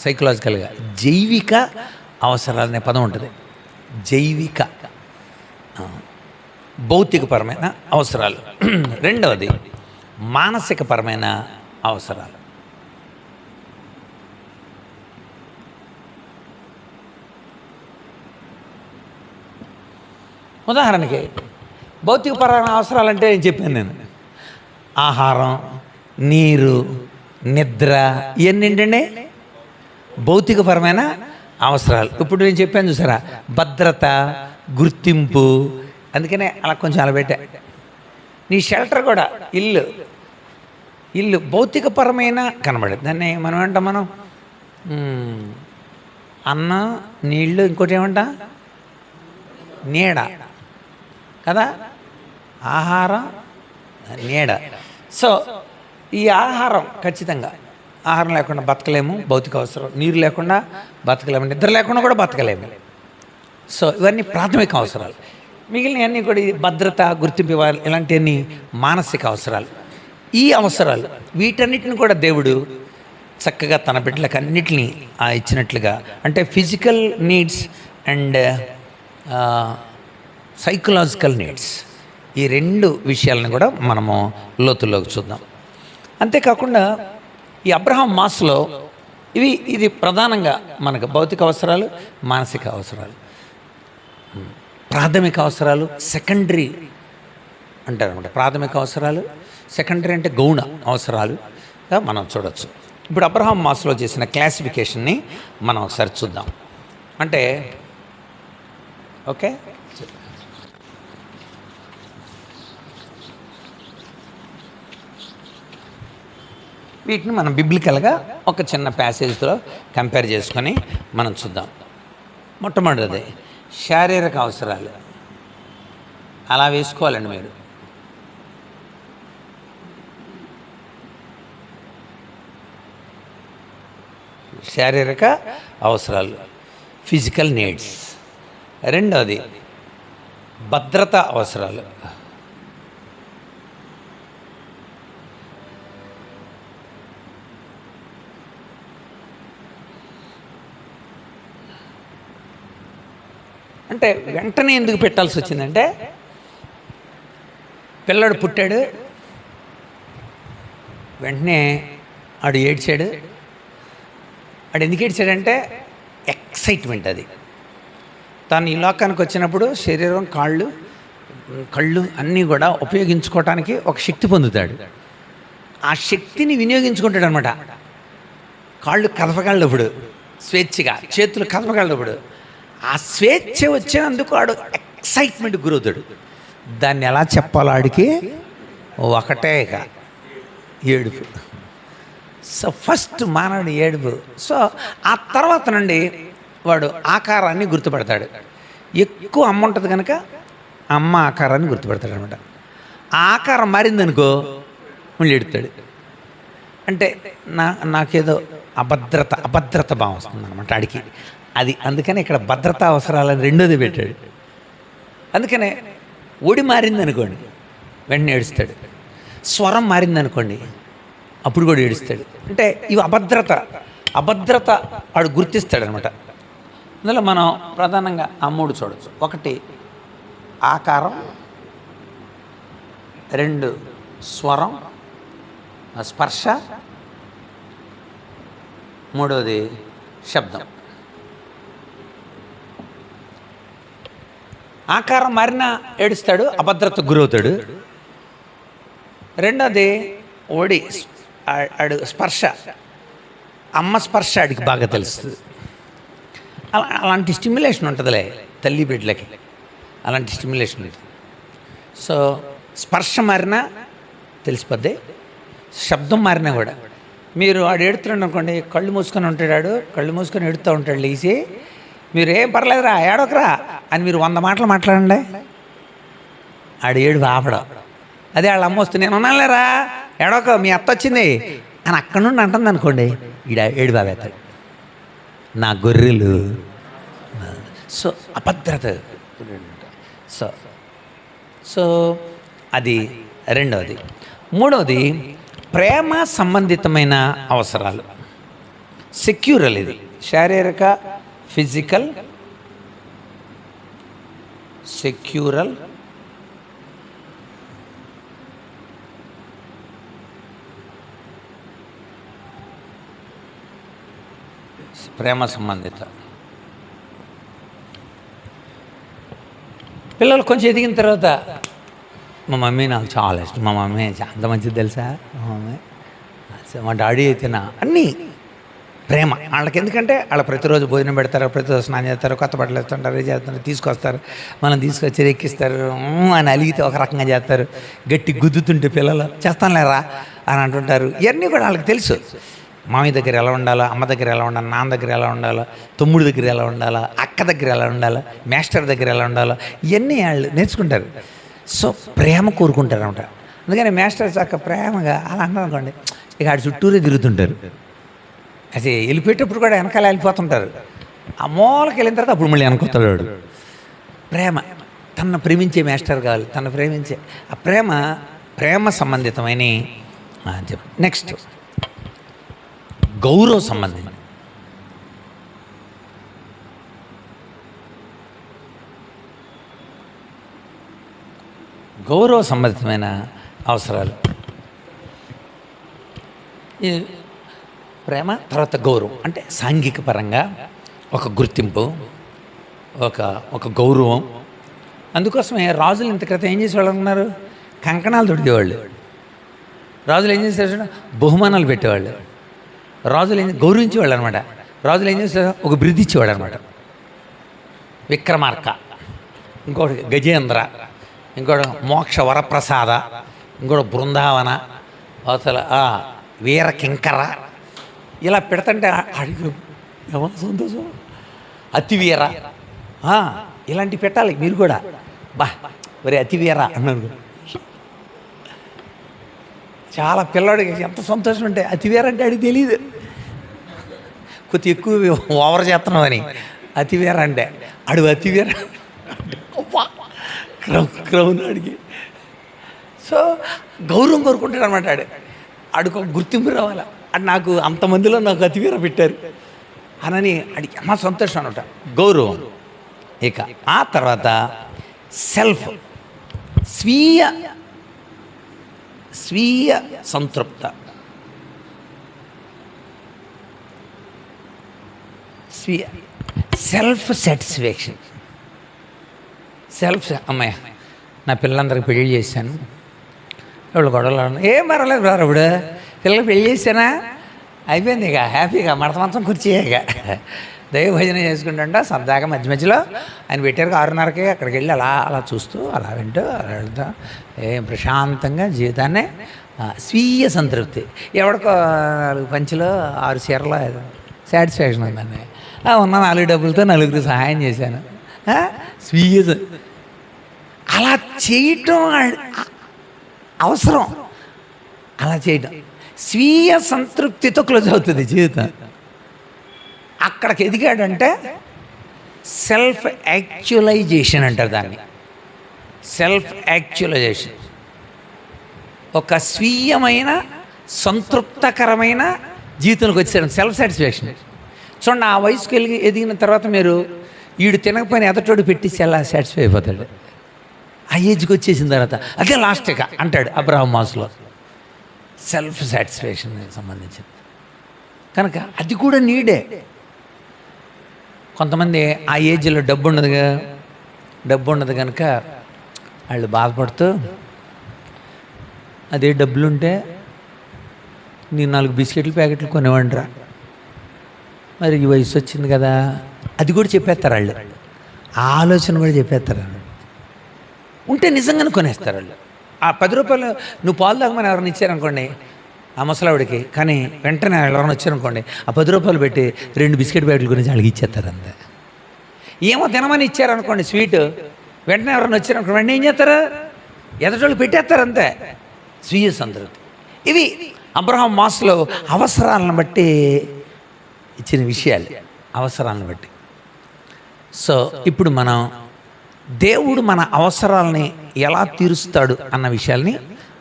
సైకలాజికల్గా, జైవిక అవసరాలు అనే పదం ఉంటుంది. జైవిక భౌతికపరమైన అవసరాలు. రెండవది మానసికపరమైన అవసరాలు. ఉదాహరణకి భౌతికపరమైన అవసరాలంటే నేను చెప్పాను, నేను ఆహారం, నీరు, నిద్ర, ఇవన్నీ ఏంటండి భౌతికపరమైన అవసరాలు. ఇప్పుడు నేను చెప్పాను చూసారా, భద్రత, గుర్తింపు. అందుకనే అలా కొంచెం అలా పెట్టా. నీ షెల్టర్ కూడా ఇల్లు భౌతికపరమైన కనబడేది. దాన్ని మనం ఏమంటాం, మనం అన్నం, నీళ్ళు, ఇంకోటి ఏమంటా, నీడ కదా, ఆహారం, నీడ. సో ఈ ఆహారం ఖచ్చితంగా, ఆహారం లేకుండా బతకలేము, భౌతిక అవసరం. నీరు లేకుండా బతకలేము, నిద్ర లేకుండా కూడా బతకలేము. సో ఇవన్నీ ప్రాథమిక అవసరాలు. మిగిలినవన్నీ కూడా భద్రత, గుర్తింపు, ఇలాంటివన్నీ మానసిక అవసరాలు. ఈ అవసరాలు వీటన్నిటిని కూడా దేవుడు చక్కగా తన బిడ్డలకు అన్నిటినీ ఇచ్చినట్లుగా, అంటే physical needs and psychological needs, ఈ రెండు విషయాలను కూడా మనము లోతుల్లోకి చూద్దాం. అంతేకాకుండా ఈ అబ్రహాం మాస్లో ఇది ప్రధానంగా మనకు భౌతిక అవసరాలు, మానసిక అవసరాలు, ప్రాథమిక అవసరాలు, సెకండరీ అంటారనమాట. ప్రాథమిక అవసరాలు, సెకండరీ అంటే గౌణ అవసరాలుగా మనం చూడవచ్చు. ఇప్పుడు అబ్రహాం మాస్లో చేసిన క్లాసిఫికేషన్ని మనం ఒకసారి చూద్దాం. అంటే ఓకే, వీటిని మనం బిబ్లికల్గా ఒక చిన్న ప్యాసేజ్తో కంపేర్ చేసుకొని మనం చూద్దాం. మొట్టమొదటిది శారీరక అవసరాలు. అలా వేసుకోవాలండి మీరు. శారీరక అవసరాలు, ఫిజికల్ నీడ్స్. రెండవది భద్రత అవసరాలు. అంటే వెంటనే ఎందుకు పెట్టాల్సి వచ్చిందంటే, పిల్లడు పుట్టాడు, వెంటనే ఆడు ఏడ్చాడు. ఆడు ఎందుకు ఏడ్చాడంటే ఎక్సైట్మెంట్. అది తాను ఈ లోకానికి వచ్చినప్పుడు శరీరం, కళ్ళు అన్నీ కూడా ఉపయోగించుకోవటానికి ఒక శక్తి పొందుతాడు. ఆ శక్తిని వినియోగించుకుంటాడు అనమాట. కాళ్ళు కదపగలప్పుడు, స్వేచ్ఛగా చేతులు కదపగలప్పుడు, ఆ స్వేచ్ఛ వచ్చినందుకు వాడు ఎక్సైట్మెంట్ గురవుతాడు. దాన్ని ఎలా చెప్పాలో ఆడికి ఒకటే ఏడుపు. సో ఫస్ట్ మానవుడు ఏడుపు. సో ఆ తర్వాత నుండి వాడు ఆకారాన్ని గుర్తుపడతాడు. ఎక్కువ అమ్మ ఉంటుంది కనుక అమ్మ ఆకారాన్ని గుర్తుపడతాడు అనమాట. ఆ ఆకారం మారిందనుకో మళ్ళీ ఎడుతాడు. అంటే నాకేదో అభద్రత భావం వస్తుంది అనమాట ఆడికి. అది అందుకని ఇక్కడ భద్రతా అవసరాలని రెండోది పెట్టాడు. అందుకనే ఒడి మారిందనుకోండి వెంటనే ఏడుస్తాడు. స్వరం మారిందనుకోండి అప్పుడు కూడా ఏడుస్తాడు. అంటే ఇవి అభద్రత వాడు గుర్తిస్తాడు అనమాట. అందులో మనం ప్రధానంగా ఆ మూడు చూడవచ్చు. ఒకటి ఆకారం, రెండు స్వరం, స్పర్శ, మూడవది శబ్దం. ఆకారం మారినా ఏడుస్తాడు, అభద్రతకు గురవుతాడు. రెండోది ఓడి ఆడు స్పర్శ, అమ్మ స్పర్శ ఆడికి బాగా తెలుస్తుంది. అలాంటి స్టిమ్యులేషన్ ఉంటుందిలే తల్లి బిడ్డలకి, అలాంటి స్టిమ్యులేషన్ ఉంటుంది. సో స్పర్శ మారినా తెలిసిపోద్ది, శబ్దం మారినా కూడా. మీరు ఆడు ఏడుతున్నాడు అనుకోండి, కళ్ళు మూసుకొని ఉంటాడు, కళ్ళు మూసుకొని ఏడుతూ ఉంటాడు. లేచి మీరు ఏం పర్లేదురా ఏడోకరా అని మీరు 100 మాటలు మాట్లాడండి, ఆడు ఏడు ఆపడం. అదే వాళ్ళ అమ్మ వస్తుంది, నేను ఉన్నానులేరా ఏడోక మీ అత్త వచ్చింది అని అక్కడి నుండి అంటుంది అనుకోండి, ఏడు బాబేస్తాడు, నా గొర్రెలు. సో అభద్రత. సో అది రెండవది. మూడవది ప్రేమ సంబంధితమైన అవసరాలు, సెక్యూరల్. ఇది శారీరక, ఫిజికల్, సెక్యూరల్, ప్రేమ సంబంధిత. పిల్లలు కొంచెం ఎదిగిన తర్వాత మా మమ్మీ నాకు చాలా ఇష్టం, మా మమ్మీ అంత మంచిది తెలుసా, మా మమ్మీ, మా డాడీ అయితేనా, అన్నీ ప్రేమ వాళ్ళకి. ఎందుకంటే వాళ్ళు ప్రతిరోజు భోజనం పెడతారు, ప్రతిరోజు స్నానం చేస్తారు, కొత్త బట్టలు వేస్తుంటారు, ఇది చేస్తారు, తీసుకొస్తారు, మనం తీసుకొచ్చి ఎక్కిస్తారు అని అలిగితే ఒక రకంగా చేస్తారు, గట్టి గుద్దుతుంటే పిల్లలు చేస్తానులేరా అని అంటుంటారు. ఇవన్నీ కూడా వాళ్ళకి తెలుసు. మామయ్య దగ్గర ఎలా ఉండాలో, అమ్మ దగ్గర ఎలా ఉండాలో, నాన్న దగ్గర ఎలా ఉండాలో, తమ్ముడి దగ్గర ఎలా ఉండాలో, అక్క దగ్గర ఎలా ఉండాలో, మాస్టర్ దగ్గర ఎలా ఉండాలో, ఇవన్నీ వాళ్ళు నేర్చుకుంటారు. సో ప్రేమ కోరుకుంటారు అనమాట. అందుకని మాస్టర్స్ అక్క ప్రేమగా అలా అన్నారు అనుకోండి, ఇక ఆడు చుట్టూరే తిరుగుతుంటారు. అది వెళ్ళిపోయేటప్పుడు కూడా వెనకాల వెళ్ళిపోతుంటారు. ఆ మూలకి వెళ్ళిన తర్వాత అప్పుడు మళ్ళీ వెనకొస్తాడు వాడు. ప్రేమ, తనను ప్రేమించే మాస్టర్ కావాలి, తను ప్రేమించే ఆ ప్రేమ సంబంధితమైన చెప్పు. నెక్స్ట్ గౌరవ సంబంధం. గౌరవ సంబంధితమైన అవసరాలు. ఈ ప్రేమ తర్వాత గౌరవం అంటే సాంఘిక పరంగా ఒక గుర్తింపు, ఒక గౌరవం. అందుకోసమే రాజులు ఇంత క్రితం ఏం చేసేవాళ్ళు అనుకున్నారు? కంకణాలు తొడిగేవాళ్ళు. రాజులు ఏం చేసేవాళ్ళు? బహుమానాలు పెట్టేవాళ్ళు. రాజులు గౌరవించేవాళ్ళు అనమాట. రాజులు ఏం చేసేవారు? ఒక బిరుదు ఇచ్చేవాడు అనమాట. విక్రమార్క, ఇంకోటి గజేంద్ర, ఇంకోటి మోక్ష వరప్రసాద, ఇంకోటి బృందావన, అవతల వీర కింకర, ఇలా పెడతంటే అడిగి ఎవరు సంతోషం. అతివీర, ఇలాంటివి పెట్టాలి మీరు కూడా. ఒరే అతివీర అన్నాను. చాలా పిల్లడికి ఎంత సంతోషం ఉంటే అతివీర అంటే అడిగి తెలియదు, కొద్ది ఎక్కువ ఓవర్ చేస్తున్నాం అని. అతివీర అంటే అడుగు అతివీర క్రౌన్ అడిగి. సో గౌరవం కోరుకుంటాడు అనమాట. ఆడికి ఒక గుర్తింపు రావాలా, అది నాకు అంతమందిలో నాకు అతివీర పెట్టారు అనని అడిగి అమ్మ సంతోషం అనమాట. గౌరవం. ఇక ఆ తర్వాత సెల్ఫ్, స్వీయ సంతృప్త, సెల్ఫ్ సాటిస్ఫాక్షన్. అమ్మాయి నా పిల్లలందరికీ పెళ్లి చేశాను, ఎవరు గొడవలు ఏం పర్వాలేదు బ్రదర్, ఇప్పుడు పిల్లలు పెళ్లి చేశానా అయిపోయింది, ఇక హ్యాపీగా మడత మంచం కుర్చీగా దైవ భజన చేసుకుంటుంటా సరదాగా మధ్య మధ్యలో ఆయన పెట్టారు 6:30కి అక్కడికి వెళ్ళి అలా చూస్తూ అలా వింటూ అలా వెళ్తాం. ఏం ప్రశాంతంగా జీవితాన్ని స్వీయ సంతృప్తి. ఎవడికో 4 పంచులో 6 చీరలో సాటిస్ఫాక్షన్ ఉందండి. ఉన్న 4 డబ్బులతో 4గురికి సహాయం చేశాను. స్వీయ అలా చేయటం అవసరం. అలా చేయటం స్వీయ సంతృప్తితో క్లోజ్ అవుతుంది జీవితం. అక్కడికి ఎదిగాడంటే సెల్ఫ్ యాక్చువలైజేషన్ అంటారు దాన్ని. సెల్ఫ్ యాక్చువలైజేషన్ ఒక స్వీయమైన సంతృప్తకరమైన జీవితంలోకి వచ్చారు. Self satisfaction. చూడండి, ఆ వయసుకి ఎదిగిన తర్వాత మీరు వీడు తినకపోయిన ఎదటోడు పెట్టి చాలా సాటిస్ఫై అయిపోతాడు. ఆ ఏజ్కి వచ్చేసిన తర్వాత అదే లాస్ట్గా అంటాడు అబ్రహాం మాస్లో. సెల్ఫ్ సాటిస్ఫాక్షన్కి సంబంధించింది కనుక అది కూడా నీడే. కొంతమంది ఆ ఏజ్లో డబ్బు ఉండదు కనుక వాళ్ళు బాధపడుతూ అదే డబ్బులుంటే నేను 4 బిస్కెట్లు ప్యాకెట్లు కొనేవాడిరా, మరి ఈ వయసు వచ్చింది కదా, అది కూడా చెప్పేస్తారు వాళ్ళు. ఆ ఆలోచన కూడా చెప్పేస్తారు. ఉంటే నిజంగానే కొనేస్తారు వాళ్ళు. ఆ 10 రూపాయలు నువ్వు పాలు తాగమని ఎవరైనా ఇచ్చారనుకోండి ఆ ముసలావిడికి, కానీ వెంటనే ఎవరైనా వచ్చారనుకోండి ఆ 10 రూపాయలు పెట్టి 2 బిస్కెట్ ప్యాకెట్ల గురించి వాళ్ళకి ఇచ్చేస్తారు అంతే. ఏమో తినమని ఇచ్చారనుకోండి స్వీట్, వెంటనే ఎవరైనా వచ్చారనుకోండి వెంటనే ఏం చేస్తారు, ఎదటోళ్ళు పెట్టేస్తారు అంతే. స్వీయ సంతృప్తి. ఇవి అబ్రహాం మాస్లో అవసరాలను బట్టి ఇచ్చిన విషయాలు, అవసరాలను బట్టి. సో ఇప్పుడు మనం దేవుడు మన అవసరాలని ఎలా తీరుస్తాడు అన్న విషయాల్ని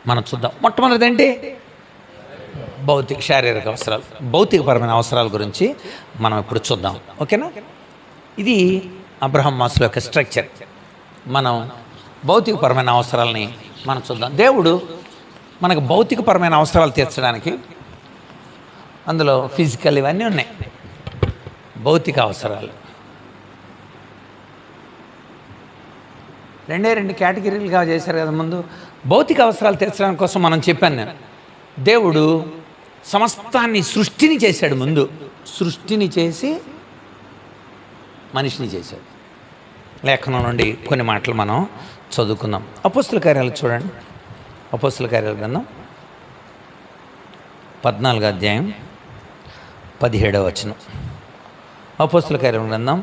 మనం చూద్దాం. మొట్టమొదటి అంటే శారీరక అవసరాలు, భౌతికపరమైన అవసరాల గురించి మనం ఇప్పుడు చూద్దాం. ఓకేనా? ఇది అబ్రహాం మాస్లో యొక్క స్ట్రక్చర్. మనం భౌతికపరమైన అవసరాలని మనం చూద్దాం. దేవుడు మనకు భౌతికపరమైన అవసరాలు తీర్చడానికి అందులో ఫిజికల్ ఇవన్నీ ఉన్నాయి. భౌతిక అవసరాలు 2 కేటగిరీలుగా చేశారు కదా ముందు. భౌతిక అవసరాలు తీర్చడానికి కోసం మనం చెప్పాను నేను, దేవుడు సమస్తాన్ని సృష్టిని చేశాడు ముందు. సృష్టిని చేసి మనిషిని చేశాడు. లేఖనం నుండి కొన్ని మాటలు మనం చదువుకుందాం. అపోస్తుల కార్యాలు చూడండి. అపోస్తుల కార్యాల గ్రంథం 14వ అధ్యాయం 17వ వచనం. అపోస్తుల కార్యాల గ్రంథం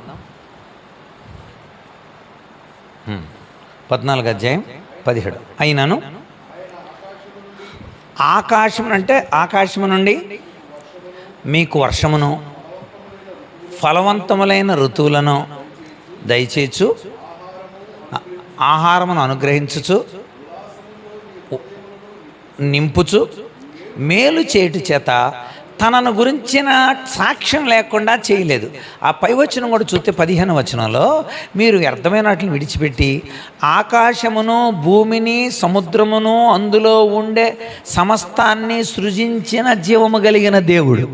14వ అధ్యాయం 17. అయినను ఆకాశము నుండి మీకు వర్షమును ఫలవంతములైన ఋతువులను దయచేయచ్చు, ఆహారమును అనుగ్రహించుచు నింపుచు మేలు చేయుట చేత తనను గురించిన సాక్ష్యం లేకుండా చేయలేదు. ఆ పై వచనం కూడా చూస్తే 15వ వచనంలో, మీరు వ్యర్థమైన వాటిని విడిచిపెట్టి ఆకాశమును భూమిని సముద్రమును అందులో ఉండే సమస్తాన్ని సృజించిన జీవము కలిగిన దేవుడు.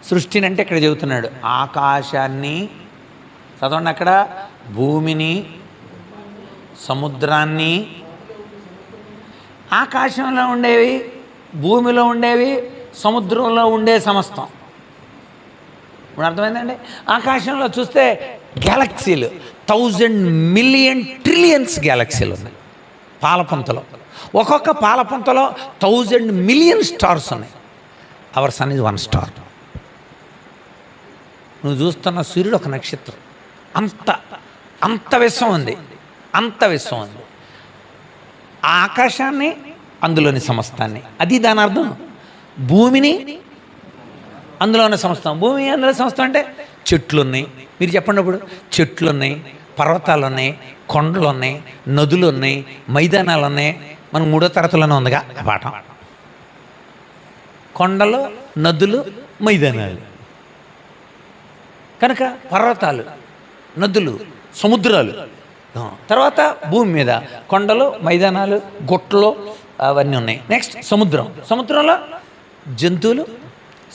సృష్టిని అంటే ఇక్కడ చెబుతున్నాడు ఆకాశాన్ని, చదవండి అక్కడ, భూమిని, సముద్రాన్ని, ఆకాశంలో ఉండేవి, భూమిలో ఉండేవి, సముద్రంలో ఉండే సమస్తం. ఇప్పుడు అర్థమైందండి. ఆకాశంలో చూస్తే గ్యాలక్సీలు 1000 మిలియన్ ట్రిలియన్స్ గ్యాలక్సీలు ఉన్నాయి. పాలపుంతలో ఒక్కొక్క పాలపుంతలో 1000 మిలియన్ స్టార్స్ ఉన్నాయి. Our sun is 1 star. నువ్వు చూస్తున్న సూర్యుడు ఒక నక్షత్రం. అంత విశ్వం ఉంది, అంత విశ్వం ఉంది. ఆ ఆకాశాన్ని, అందులోని సమస్తాన్ని, అది దాని అర్థం. భూమిని, అందులో ఉన్న సమస్తం. భూమి అందులో సమస్తం అంటే చెట్లు ఉన్నాయి. మీరు చెప్పండి, అప్పుడు చెట్లు ఉన్నాయి, పర్వతాలు ఉన్నాయి, కొండలు ఉన్నాయి, నదులు ఉన్నాయి, మైదానాలు ఉన్నాయి. మనం 3వ తరగతిలోనే ఉందిగా ఆ పాఠం. కొండలు, నదులు, మైదానాలు. కనుక పర్వతాలు, నదులు, సముద్రాలు, తర్వాత భూమి మీద కొండలు, మైదానాలు, గుట్టలు, అవన్నీ ఉన్నాయి. నెక్స్ట్ సముద్రంలో జంతువులు,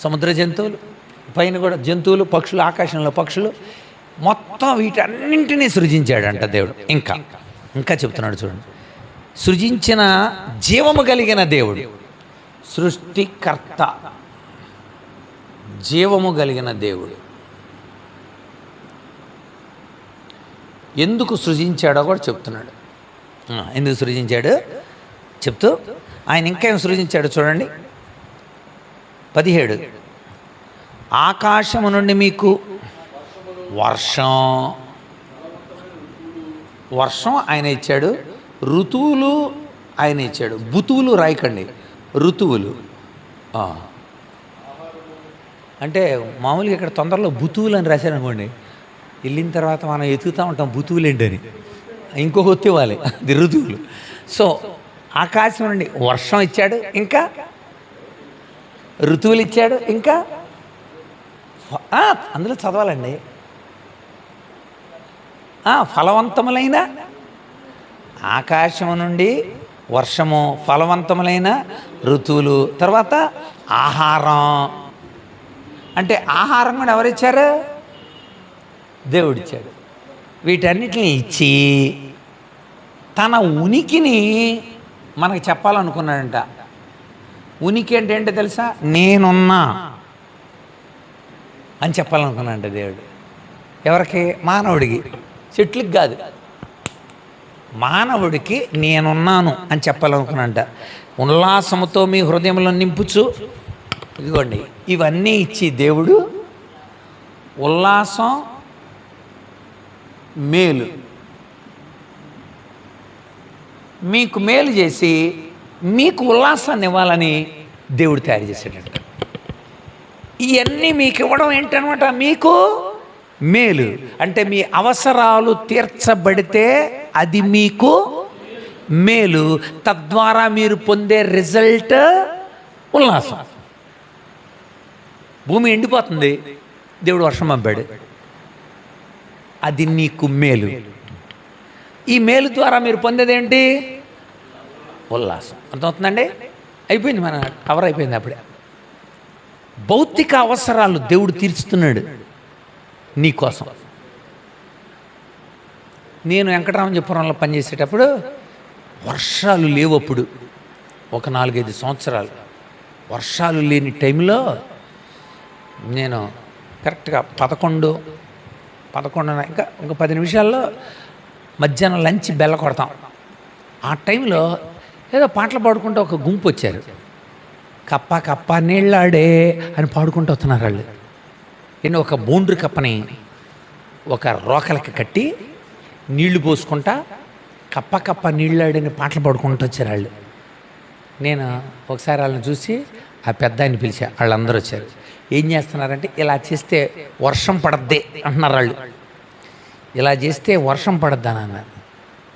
సముద్ర జంతువులు, పైన కూడా జంతువులు, పక్షులు, ఆకాశంలో పక్షులు, మొత్తం వీటన్నింటినీ సృజించాడంట దేవుడు. ఇంకా చెప్తున్నాడు చూడండి, సృజించిన జీవము కలిగిన దేవుడు, సృష్టికర్త, జీవము కలిగిన దేవుడు. ఎందుకు సృజించాడో కూడా చెప్తున్నాడు. ఎందుకు సృజించాడు చెప్తూ ఆయన ఇంకేం సృజించాడు చూడండి. 17, ఆకాశము నుండి మీకు వర్షం ఆయన ఇచ్చాడు, ఋతువులు ఆయన ఇచ్చాడు. బుతువులు రాయకండి, ఋతువులు. అంటే మామూలుగా ఇక్కడ తొందరలో బుతువులు అని రాశారనుకోండి, వెళ్ళిన తర్వాత మనం ఎతుకుతూ ఉంటాం బుతువులు ఏంటని, ఇంకొక ఒత్తి ఇవ్వాలి, అది ఋతువులు. సో ఆకాశం నుండి వర్షం ఇచ్చాడు, ఇంకా ఋతువులు ఇచ్చాడు, ఇంకా అందులో చదవాలండి, ఫలవంతములైన, ఆకాశము నుండి వర్షము, ఫలవంతములైన ఋతువులు, తర్వాత ఆహారం. అంటే ఆహారం కూడా ఎవరిచ్చారు? దేవుడిచ్చాడు. వీటన్నిటిని ఇచ్చి తన ఉనికిని మనకు చెప్పాలనుకున్నాడంట. ఉనికి అంటే ఏంటో తెలుసా? నేనున్నా అని చెప్పాలనుకున్నాడంట దేవుడు. ఎవరికి? మానవుడికి, చెట్లకి కాదు, మానవుడికి నేనున్నాను అని చెప్పాలనుకున్నాడంట. ఉల్లాసముతో మీ హృదయంలో నింపుచు, ఇదిగోండి ఇవన్నీ ఇచ్చి దేవుడు ఉల్లాసం, మేలు, మీకు మేలు చేసి మీకు ఉల్లాసాన్ని ఇవ్వాలని దేవుడు తయారు చేశాడంట. ఇవన్నీ మీకు ఇవ్వడం ఏంటనమాట? మీకు మేలు. అంటే మీ అవసరాలు తీర్చబడితే అది మీకు మేలు, తద్వారా మీరు పొందే రిజల్ట్ ఉల్లాసం. భూమి ఎండిపోతుంది, దేవుడు వర్షం పంపాడు, అది నీకు మేలు. ఈ మేలు ద్వారా మీరు పొందేదేంటి? ఉల్లాసం. అర్థమవుతుందండి? అయిపోయింది, మన కవర్ అయిపోయింది అప్పుడే. భౌతిక అవసరాలు దేవుడు తీర్చుతున్నాడు నీ కోసం. నేను వెంకటరామజపురంలో పనిచేసేటప్పుడు వర్షాలు లేవు. అప్పుడు ఒక 4-5 సంవత్సరాలు వర్షాలు లేని టైంలో నేను కరెక్ట్గా 11 ఇంకా 10 నిమిషాల్లో మధ్యాహ్నం లంచ్ బెల్ల కొడతాం. ఆ టైంలో ఏదో పాటలు పాడుకుంటూ ఒక గుంపు వచ్చారు. కప్ప కప్ప నీళ్ళాడే అని పాడుకుంటూ వస్తున్నారు వాళ్ళు. నేను ఒక బోండ్రు కప్పని ఒక రోకలకి కట్టి నీళ్లు పోసుకుంటా కప్ప కప్ప నీళ్ళాడని పాటలు పాడుకుంటూ వచ్చారు వాళ్ళు. నేను ఒకసారి వాళ్ళని చూసి ఆ పెద్ద ఆయన పిలిచా. వాళ్ళందరూ వచ్చారు. ఏం చేస్తున్నారంటే ఇలా చేస్తే వర్షం పడద్దే అంటున్నారు వాళ్ళు. ఇలా చేస్తే వర్షం పడద్దని అన్నారు.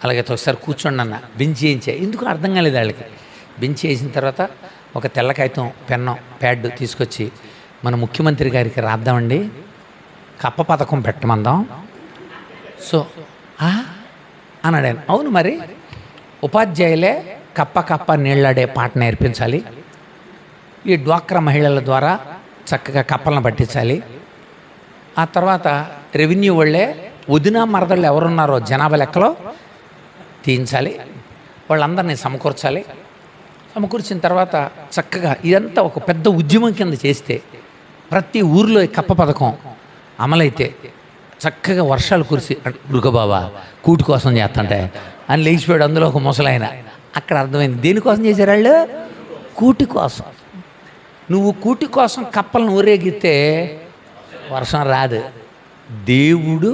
అలాగే ఒకసారి కూర్చోండి అన్న. బెంచ్ వేయించా. ఎందుకు అర్థం కాలేదు వాళ్ళకి. బెంచ్ వేసిన తర్వాత ఒక తెల్ల కాగితం పెన్ను ప్యాడ్ తీసుకొచ్చి మన ముఖ్యమంత్రి గారికి రాద్దామండి, కప్ప పథకం పెట్టమందాం. సో అన్నాడు ఆయన. అవును మరి ఉపాధ్యాయులే కప్ప కప్ప నీళ్ళాడే పాట నేర్పించాలి, ఈ డ్వాక్రా మహిళల ద్వారా చక్కగా కప్పలను పట్టించాలి, ఆ తర్వాత రెవెన్యూ వాళ్ళే వదిన మరదళ్ళు ఎవరున్నారో జనాభా లెక్కలో తీయించాలి, వాళ్ళందరినీ సమకూర్చాలి. సమకూర్చిన తర్వాత చక్కగా ఇదంతా ఒక పెద్ద ఉద్యమం కింద చేస్తే ప్రతి ఊరిలో ఈ కప్ప పథకం అమలైతే చక్కగా వర్షాలు కురిసి ఉరుకబాబా కూటి కోసం చేస్తుంటే అని లేచిపోయాడు. అందులో ఒక ముసలాయన. అక్కడ అర్థమైంది దేనికోసం చేశారు వాళ్ళు. కూటి కోసం. నువ్వు కూటి కోసం కప్పలను ఊరేగితే వర్షం రాదు. దేవుడు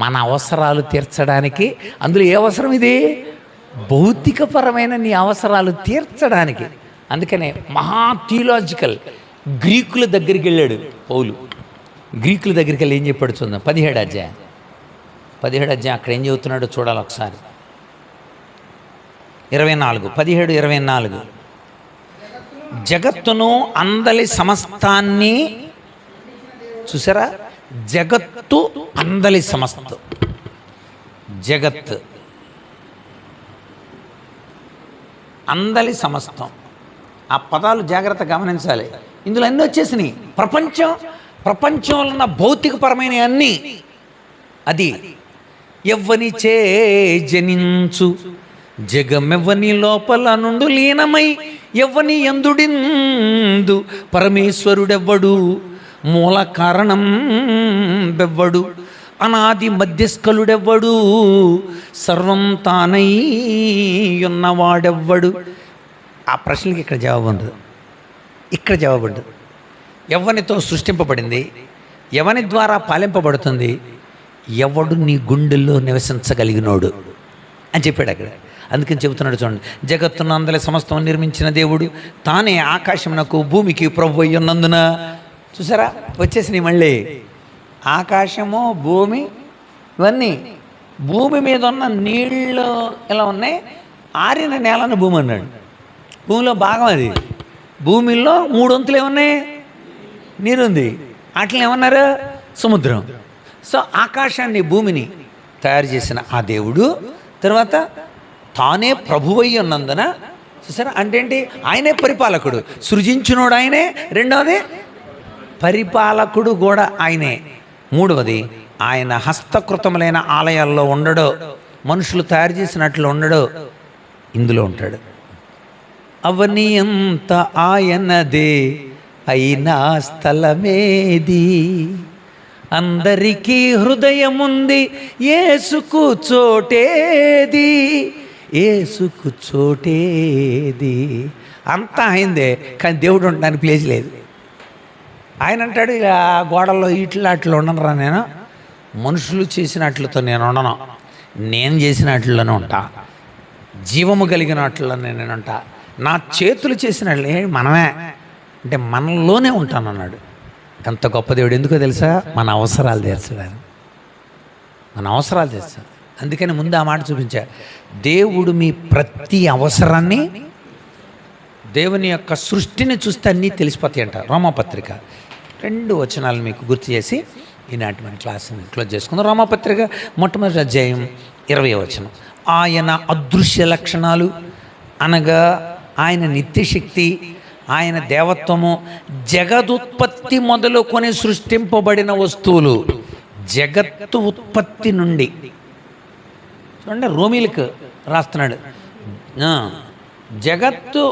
మన అవసరాలు తీర్చడానికి, అందులో ఏ అవసరం ఇది, భౌతికపరమైన నీ అవసరాలు తీర్చడానికి. అందుకనే మహా థియలాజికల్ గ్రీకుల దగ్గరికి వెళ్ళాడు పౌలు. గ్రీకుల దగ్గరికి వెళ్ళి ఏం చెప్పాడు చూద్దాం. 17వ అధ్యాయం అక్కడ ఏం చెబుతున్నాడో చూడాలి ఒకసారి. 24 17 24 జగత్తును అందలి సమస్తాన్ని చూసారా. జగత్తు అందలి సమస్తం. జగత్ అందలి సమస్తం. ఆ పదాలు జాగ్రత్త గమనించాలి. ఇందులో అన్నీ వచ్చేసినాయి. ప్రపంచంలో ఉన్న భౌతికపరమైన అన్నీ. అది ఎవ్వని చే జనించు జగమెవ్వని లోపల నుండు లీనమై ఎవ్వని ఎందుడిందు పరమేశ్వరుడెవ్వడు మూల కారణం బెవ్వడు అనాది మధ్యస్థలుడెవ్వడు సర్వం తానై ఉన్నవాడెవ్వడు. ఆ ప్రశ్నకి ఇక్కడ జవాబు ఉండదు. ఎవనితో సృష్టింపబడింది, ఎవని ద్వారా పాలింపబడుతుంది, ఎవడు నీ గుండెల్లో నివసించగలిగినోడు అని చెప్పాడు అక్కడ. అందుకని చెబుతున్నాడు చూడండి. జగత్తును అందరి సమస్తం నిర్మించిన దేవుడు తానే ఆకాశమునకు భూమికి ప్రభు అయి ఉన్నందున. చూసారా వచ్చేసినాయి మళ్ళీ. ఆకాశము భూమి ఇవన్నీ. భూమి మీద ఉన్న నీళ్ళు ఎలా ఉన్నాయి, ఆరిన నేలను భూమి అన్నాడు. భూమిలో భాగం అది. భూమిలో 3 వంతులు ఏమున్నాయి, నీరుంది. అట్లా ఏమన్నారు, సముద్రం. సో ఆకాశాన్ని భూమిని తయారు చేసిన ఆ దేవుడు తర్వాత తానే ప్రభువై ఉన్నందున. చూసారా అంటే ఏంటి, ఆయనే పరిపాలకుడు. సృజించినోడు ఆయనే, రెండవది పరిపాలకుడు కూడా ఆయనే, మూడవది ఆయన హస్తకృతములైన ఆలయాల్లో ఉండడో, మనుషులు తయారు చేసినట్లు ఉండడో, ఇందులో ఉంటాడు. అవని అంత ఆయనదే అయినా స్థలమేది, అందరికీ హృదయముంది యేసుకు చోటేది, యేసుకు చోటేది. అంతా అయిందే, కానీ దేవుడు ఉండడానికి ప్లేస్ లేదు. ఆయన అంటాడు, ఇక గోడల్లో అట్లు ఉండనురా, నేను మనుషులు చేసినట్లతో నేను ఉండను, నేను చేసినట్లనే ఉంటా, జీవము కలిగినట్లు నేను ఉంటా, నా చేతులు చేసినట్లు మనమే అంటే మనలోనే ఉంటాను అన్నాడు. ఎంత గొప్ప దేవుడు. ఎందుకో తెలుసా, మన అవసరాలు తీర్చడానికి. అందుకని ముందు ఆ మాట చూపించా. దేవుడు మీ ప్రతి అవసరాన్ని, దేవుని యొక్క సృష్టిని చూస్తే అన్నీ తెలిసిపోతాయి అంట. రోమాపత్రిక 2 వచనాలు మీకు గుర్తు చేసి ఈనాటి మన క్లాస్ని క్లోజ్ చేసుకుందాం. రోమాపత్రిక మొట్టమొదటి అధ్యాయం 20వ వచనం. ఆయన అదృశ్య లక్షణాలు అనగా ఆయన నిత్యశక్తి, ఆయన దేవత్వము, జగదుత్పత్తి మొదలుకొని సృష్టింపబడిన వస్తువులు. జగత్తు ఉత్పత్తి నుండి చూడండి, రోమిలకు రాస్తున్నాడు. జగత్తు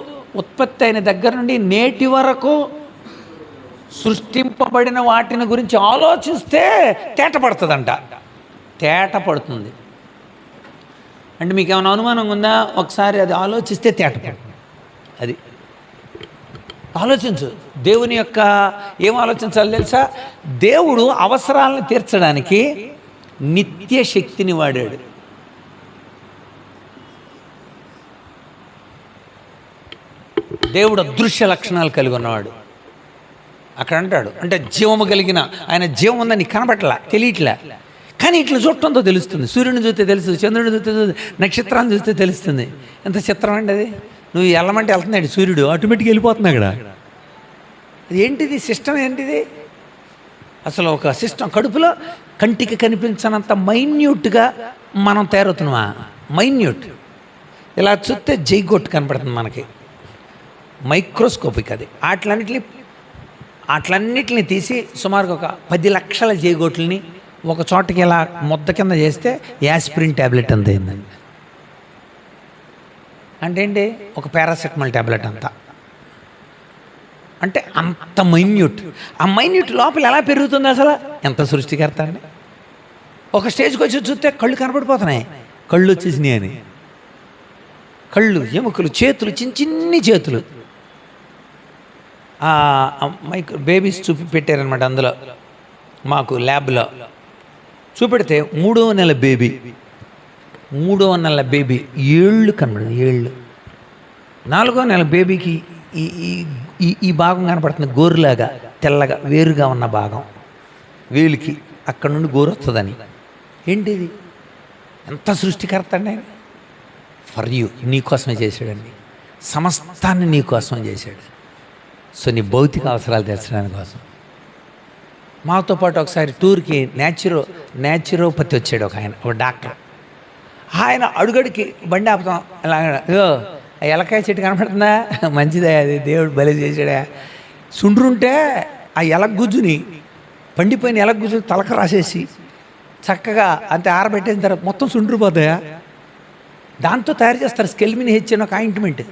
ఉత్పత్తి అయిన దగ్గర నుండి నేటి వరకు సృష్టింపబడిన వాటిని గురించి ఆలోచిస్తే తేట పడుతుందంట. తేట పడుతుంది అంటే మీకు ఏమైనా అనుమానం ఉందా? ఒకసారి అది ఆలోచిస్తే తేట పడుతుంది. అది ఆలోచించు. దేవుని యొక్క ఏం ఆలోచించాలి తెలుసా? దేవుడు అవసరాలను తీర్చడానికి నిత్య శక్తిని వాడాడు. దేవుడు అదృశ్య లక్షణాలు కలిగి ఉన్నవాడు. అక్కడ అంటాడు అంటే జీవము కలిగిన ఆయన జీవం ఉందని నీకు కనబట్టలా, తెలియట్లే, కానీ ఇట్లా చూడటంతో తెలుస్తుంది. సూర్యుని చూస్తే తెలుస్తుంది, చంద్రుడిని చూస్తే నక్షత్రాన్ని చూస్తే తెలుస్తుంది. ఎంత చిత్రం అండి అది. నువ్వు వెళ్ళమంటే వెళ్తున్నాడు సూర్యుడు, ఆటోమేటిక్గా వెళ్ళిపోతుంది అక్కడ. అది ఏంటిది? సిస్టమ్ ఏంటిది? అసలు ఒక సిస్టమ్ కడుపులో కంటికి కనిపించనంత మైన్యూట్గా మనం తయారవుతున్నామా? మైన్యూట్. ఇలా చూస్తే జైగోట్ కనపడుతుంది మనకి, మైక్రోస్కోపిక్. అది అట్లన్నిటిని తీసి సుమారుగా ఒక 10 లక్షల జైగోట్లని ఒక చోటకి ఇలా ముద్ద కింద చేస్తే యాస్పిరిన్ ట్యాబ్లెట్ అంత అయిందండి. అంటే ఏంటి? ఒక పారాసెటమాల్ ట్యాబ్లెట్ అంతా. అంటే అంత మైన్యూట్. ఆ మైన్యూట్ లోపల ఎలా పెరుగుతుంది అసలు? ఎంత సృష్టికర్త అండి. ఒక స్టేజ్కి వచ్చి చూస్తే కళ్ళు కనపడిపోతున్నాయి, కళ్ళు వచ్చేసినాయి అని. కళ్ళు, ఎముకలు, చేతులు, చిన్ని చేతులు. బేబీస్ పెట్టారనమాట అందులో మాకు ల్యాబ్లో. చూపెడితే 3వ నెల బేబీ, 3వ నెల బేబీ ఏళ్ళు కనబడింది, ఏళ్ళు. 4వ నెల బేబీకి ఈ భాగం కనపడుతుంది, గోరులాగా తెల్లగా వేరుగా ఉన్న భాగం, వేలికి అక్కడ నుండి గోరు వస్తుందని. ఏంటిది? ఎంత సృష్టికర్త అండి ఆయన. ఫర్ యూ, నీకోసమే చేశాడండి. సమస్తాన్ని నీకోసమే చేశాడు. సో నీ భౌతిక అవసరాలు తీర్చడానికి కోసం. మాతో పాటు ఒకసారి టూర్కి న్యాచురోపతి వచ్చాడు ఒక ఆయన, ఒక డాక్టర్. ఆయన అడుగడికి బండి ఆపుతాం, ఎలకాయ చెట్టు కనపడుతుందా? మంచిదే, అది దేవుడు బలి చేశాడా. సుండ్రుంటే ఆ ఎలగుజ్జుని, పండిపోయిన ఎలగుజ్జుని తలక రాసేసి చక్కగా అంతే ఆరబెట్టేసిన తర్వాత మొత్తం సుండ్రిపోతాయా? దాంతో తయారు చేస్తారు స్కెల్మిన్ హెచ్ అని ఒక ఆయింట్మెంట్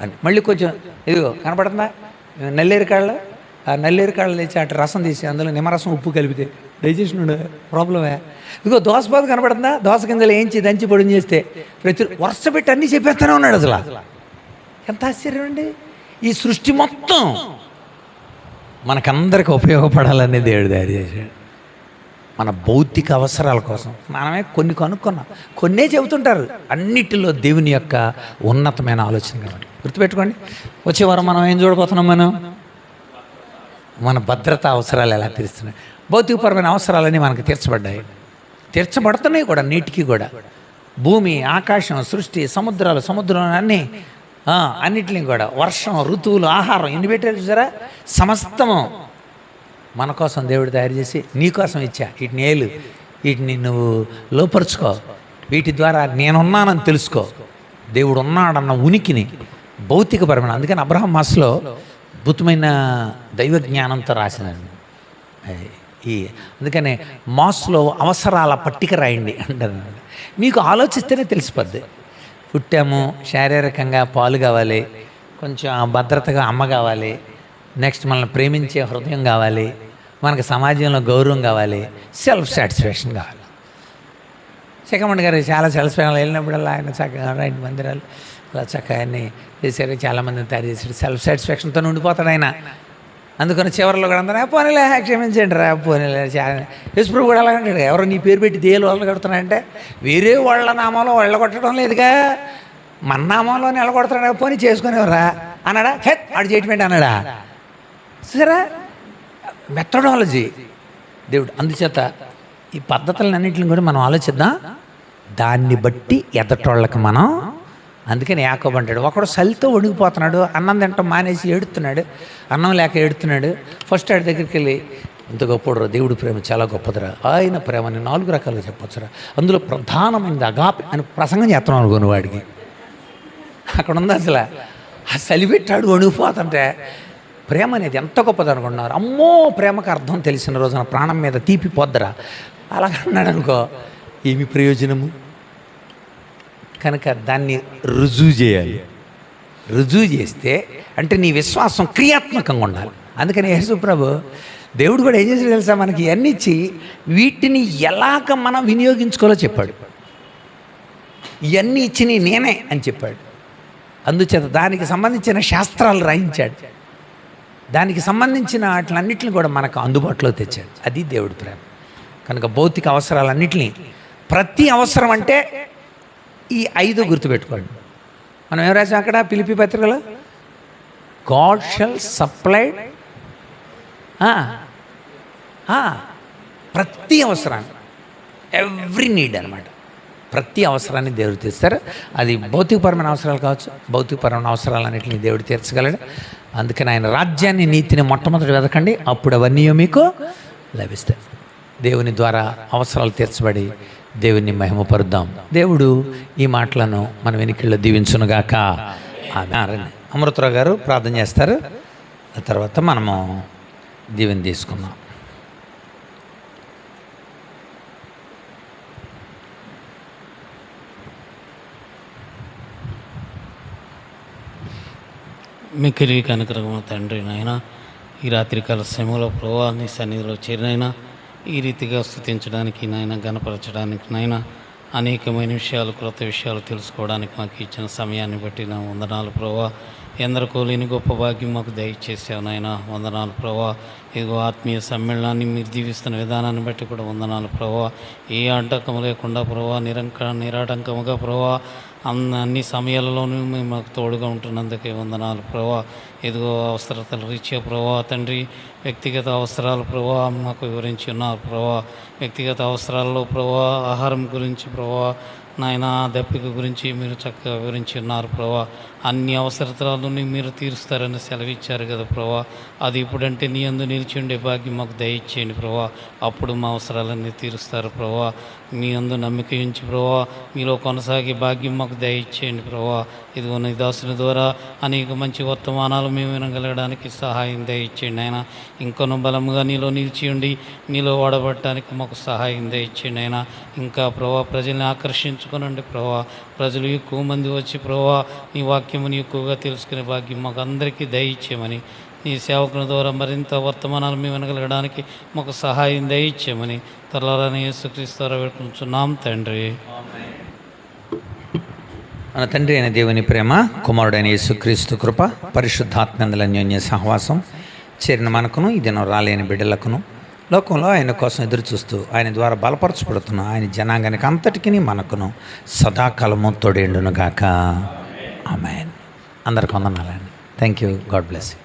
అని. మళ్ళీ కొంచెం ఇదిగో కనపడుతుందా నల్లేరు కాళ్ళ, ఆ నల్లేరు కాళ్ళు తెచ్చి అటు రసం తీసి అందులో నిమ్మరసం ఉప్పు కలిపితే డైజెషన్ ఉండదు, ప్రాబ్లమే. ఇదిగో దోసపాదు కనపడుతుందా? దోస కిందలు ఏంచి దంచి పొడిని చేస్తే ప్రతి వరుస పెట్టి అన్నీ చెప్పేస్తూనే ఉన్నాడు. అసలు ఎంత ఆశ్చర్యం అండి. ఈ సృష్టి మొత్తం మనకందరికి ఉపయోగపడాలని దేవుడు తయారు చేశాడు. మన భౌతిక అవసరాల కోసం మనమే కొన్ని కనుక్కున్నాం, కొన్నే చెబుతుంటారు. అన్నిటిలో దేవుని యొక్క ఉన్నతమైన ఆలోచన కాబట్టి గుర్తుపెట్టుకోండి. వచ్చే వారం మనం ఏం చూడబోతున్నాం? మన భద్రతా అవసరాలు ఎలా తీరుస్తున్నాయి. భౌతికపరమైన అవసరాలన్నీ మనకు తీర్చబడుతున్నాయి కూడా. నీటికి కూడా, భూమి, ఆకాశం, సృష్టి, సముద్రం అన్నిటిని కూడా, వర్షం, ఋతువులు, ఆహారం, ఎన్ని పెట్టారు చూసారా? సమస్తము మన కోసం దేవుడు తయారు చేసి నీకోసం ఇచ్చా. వీటిని ఏలు, వీటిని నువ్వు లోపరుచుకో, వీటి ద్వారా నేనున్నానని తెలుసుకో. దేవుడు ఉన్నాడన్న ఉనికిని భౌతికపరమైన. అందుకని అబ్రహాం మాస్లో అద్భుతమైన దైవ జ్ఞానంతో రాసినాడు. అందుకనే మాస్లో అవసరాల పట్టిక రాయండి అంటారు. మీకు ఆలోచిస్తేనే తెలిసిపోద్ది. పుట్టాము, శారీరకంగా పాలు కావాలి, కొంచెం భద్రతగా అమ్మ కావాలి, నెక్స్ట్ మనల్ని ప్రేమించే హృదయం కావాలి, మనకు సమాజంలో గౌరవం కావాలి, సెల్ఫ్ సాటిస్ఫాక్షన్ కావాలి. శేఖమండి గారు చాలా సెల్ఫ్ వెళ్ళినప్పుడల్లా ఆయన చక్కగా రైట్ మందిరాలు అలా చక్కగా అన్నీ చేశారు, చాలామందిని తయారు చేశాడు. సెల్ఫ్ సాటిస్ఫాక్షన్తో ఉండిపోతాడు ఆయన. అందుకని చివరిలో కూడా అందరూ పోనీలే క్షమించండి రా, పోనీలే. యశ్ప్రభు కూడా అలాగే అంటాడు, ఎవరో నీ పేరు పెట్టి దేలు వాళ్ళు కడుతున్నాడంటే వేరే వాళ్ళ నామంలో వాళ్ళ కొట్టడం లేదుగా, మన నామంలో నిలకొడుతున్నాడు, పోనీ చేసుకునేవరా అన్నాడా? ఆడు చేయటమేంటి అన్నాడా? సరే, మెథడాలజీ దేవుడు. అందుచేత ఈ పద్ధతులన్నింటిని కూడా మనం ఆలోచిద్దాం, దాన్ని బట్టి ఎదటోళ్ళకి మనం. అందుకని యాకోబు అంటాడు, ఒకడు చలితో వణిగిపోతున్నాడు, అన్నం తింటాం మానేసి ఏడుతున్నాడు, అన్నం లేక ఏడుతున్నాడు. ఫస్ట్ ఆడి దగ్గరికి వెళ్ళి, ఇంత గొప్పడురా దేవుడి ప్రేమ, చాలా గొప్పదిరా, ఆయన ప్రేమని 4 రకాలుగా చెప్పొచ్చురా, అందులో ప్రధానమైనది అగాపే అని ప్రసంగం చేస్తున్నాం అనుకోను వాడికి. అక్కడ ఉంది అసలు ఆ చలిపెట్టాడు వణిగిపోతుంటే. ప్రేమ అనేది ఎంత గొప్పది అనుకుంటున్నారు. అమ్మో, ప్రేమకు అర్థం తెలిసిన రోజున ప్రాణం మీద తీపి పొద్దరా అలాగ అన్నాడు అనుకో, ఏమి ప్రయోజనము? కనుక దాన్ని రుజువు చేయాలి. రుజువు చేస్తే అంటే నీ విశ్వాసం క్రియాత్మకంగా ఉండాలి. అందుకని యేసు ప్రభు దేవుడు కూడా ఏం చేసి తెలుసా, మనకి ఇవన్నీ ఇచ్చి వీటిని ఎలాగ మనం వినియోగించుకోవాలో చెప్పాడు. ఇవన్నీ ఇచ్చి నేనే అని చెప్పాడు. అందుచేత దానికి సంబంధించిన శాస్త్రాలు రాయించాడు, దానికి సంబంధించిన వాటిలన్నింటిని కూడా మనకు అందుబాటులో తెచ్చాడు. అది దేవుడి ప్రేమ. కనుక భౌతిక అవసరాలన్నింటినీ, ప్రతి అవసరం అంటే ఈ 5 గుర్తుపెట్టుకోండి. మనం ఏం రాసాం అక్కడ ఫిలిప్పీ పత్రికలో, గాడ్ షల్ సప్లైడ్ ప్రతి అవసరాన్ని, ఎవ్రీ నీడ్ అనమాట. ప్రతి అవసరాన్ని దేవుడు తీస్తారు. అది భౌతికపరమైన అవసరాలు కావచ్చు, భౌతికపరమైన అవసరాలన్నింటినీ దేవుడు తీర్చగలడు. అందుకని ఆయన రాజ్యాన్ని, నీతిని మొట్టమొదటి వెతకండి, అప్పుడు అవన్నీ మీకు లభిస్తాయి. దేవుని ద్వారా అవసరాలు తీర్చబడి దేవుని మహిమపరుద్దాం. దేవుడు ఈ మాటలను మన వెనుకల్లో దీవించునుగాక. ఆమేన్. అమృతరావు గారు ప్రార్థన చేస్తారు, ఆ తర్వాత మనము దీవెన తీసుకుందాం. మిక్కిలి కనుకరమ తండ్రి నాయన, ఈ రాత్రికాల శ్రమలో ప్రభువా నీ సన్నిధిలో చేరినైనా ఈ రీతిగా స్తుతించడానికి నాయన, గణపరచడానికి నాయన, అనేకమైన విషయాలు, క్రొత్త విషయాలు తెలుసుకోవడానికి మాకు ఇచ్చిన సమయాన్ని బట్టి నా వందనాలు ప్రభువా. ఎందరికో లేని గొప్ప భాగ్యం మాకు దయచేసావు నాయన, వందనాలు ప్రభువా. ఇదిగో ఆత్మీయ సమ్మేళనాన్ని మీరు దీవిస్తున్న విధానాన్ని బట్టి కూడా వందనాలు ప్రభువా. ఏ ఆటంకం లేకుండా ప్రభువా, నిరాటంకముగా ప్రభువా అన్ని సమయాలలోనూ మేము మాకు తోడుగా ఉంటున్నందుకే వందనాలు ప్రభువా. ఇదిగో అవసరతల రీత్యా ప్రభువా తండ్రి, వ్యక్తిగత అవసరాలు ప్రభువా మాకు వివరించి ఉన్నారు ప్రభువా. వ్యక్తిగత అవసరాల్లో ప్రభువా, ఆహారం గురించి ప్రభువా నాయన, దప్పిక గురించి మీరు చక్కగా వివరించి ఉన్నారు ప్రభా. అన్ని అవసరతలను మీరు తీరుస్తారని సెలవిచ్చారు కదా ప్రభా. అది ఇప్పుడంటే నీ అందు నిలిచి ఉండే భాగ్యం మాకు దయచేయండి ప్రభా. అప్పుడు మా అవసరాలన్నీ తీరుస్తారు ప్రభా. మీ అందు నమ్మిక ఉంచి ప్రభా, మీలో కొనసాగే భాగ్యం మాకు దయచేయండి ప్రభా. ఇదిగో నీ దాసుని ద్వారా అనేక మంచి వర్తమానాలు మేము వినగలగడానికి సహాయం దయచేయండి ఆయన. ఇంకొన బలముగా నీలో నిలిచి ఉండి నీలో వాడబడటానికి మాకు సహాయం దయచేయండి ఆయన. ఇంకా ప్రభా ప్రజల్ని ఆకర్షించుకోనండి ప్రభా. ప్రజలు ఎక్కువ మంది వచ్చి ప్రభా నీ వాక్యముని ఎక్కువగా తెలుసుకునే భాగ్యం మాకు అందరికీ దయచేయమని, నీ సేవకుని ద్వారా మరింత వర్తమానాలు మేము వినగలగడానికి మాకు సహాయం దయచేయమని త్వరలోనే యేసుక్రీస్తు ద్వారా వేడుకుంటున్నాం తండ్రి. మన తండ్రి అయిన దేవుని ప్రేమ, కుమారుడైన యేసుక్రీస్తు కృప, పరిశుద్ధాత్మల అన్యోన్య సహవాసం చేరిన మనకును, ఈ దినం రాలేని బిడ్డలకును, లోకంలో ఆయన కోసం ఎదురు చూస్తూ ఆయన ద్వారా బలపరచబడుతున్న ఆయన జనాంగానికి అంతటికీ మనకును సదాకాలము తోడేండును గాక. ఆమేన్. అందరికి వందనాలండి. Thank you. God bless you.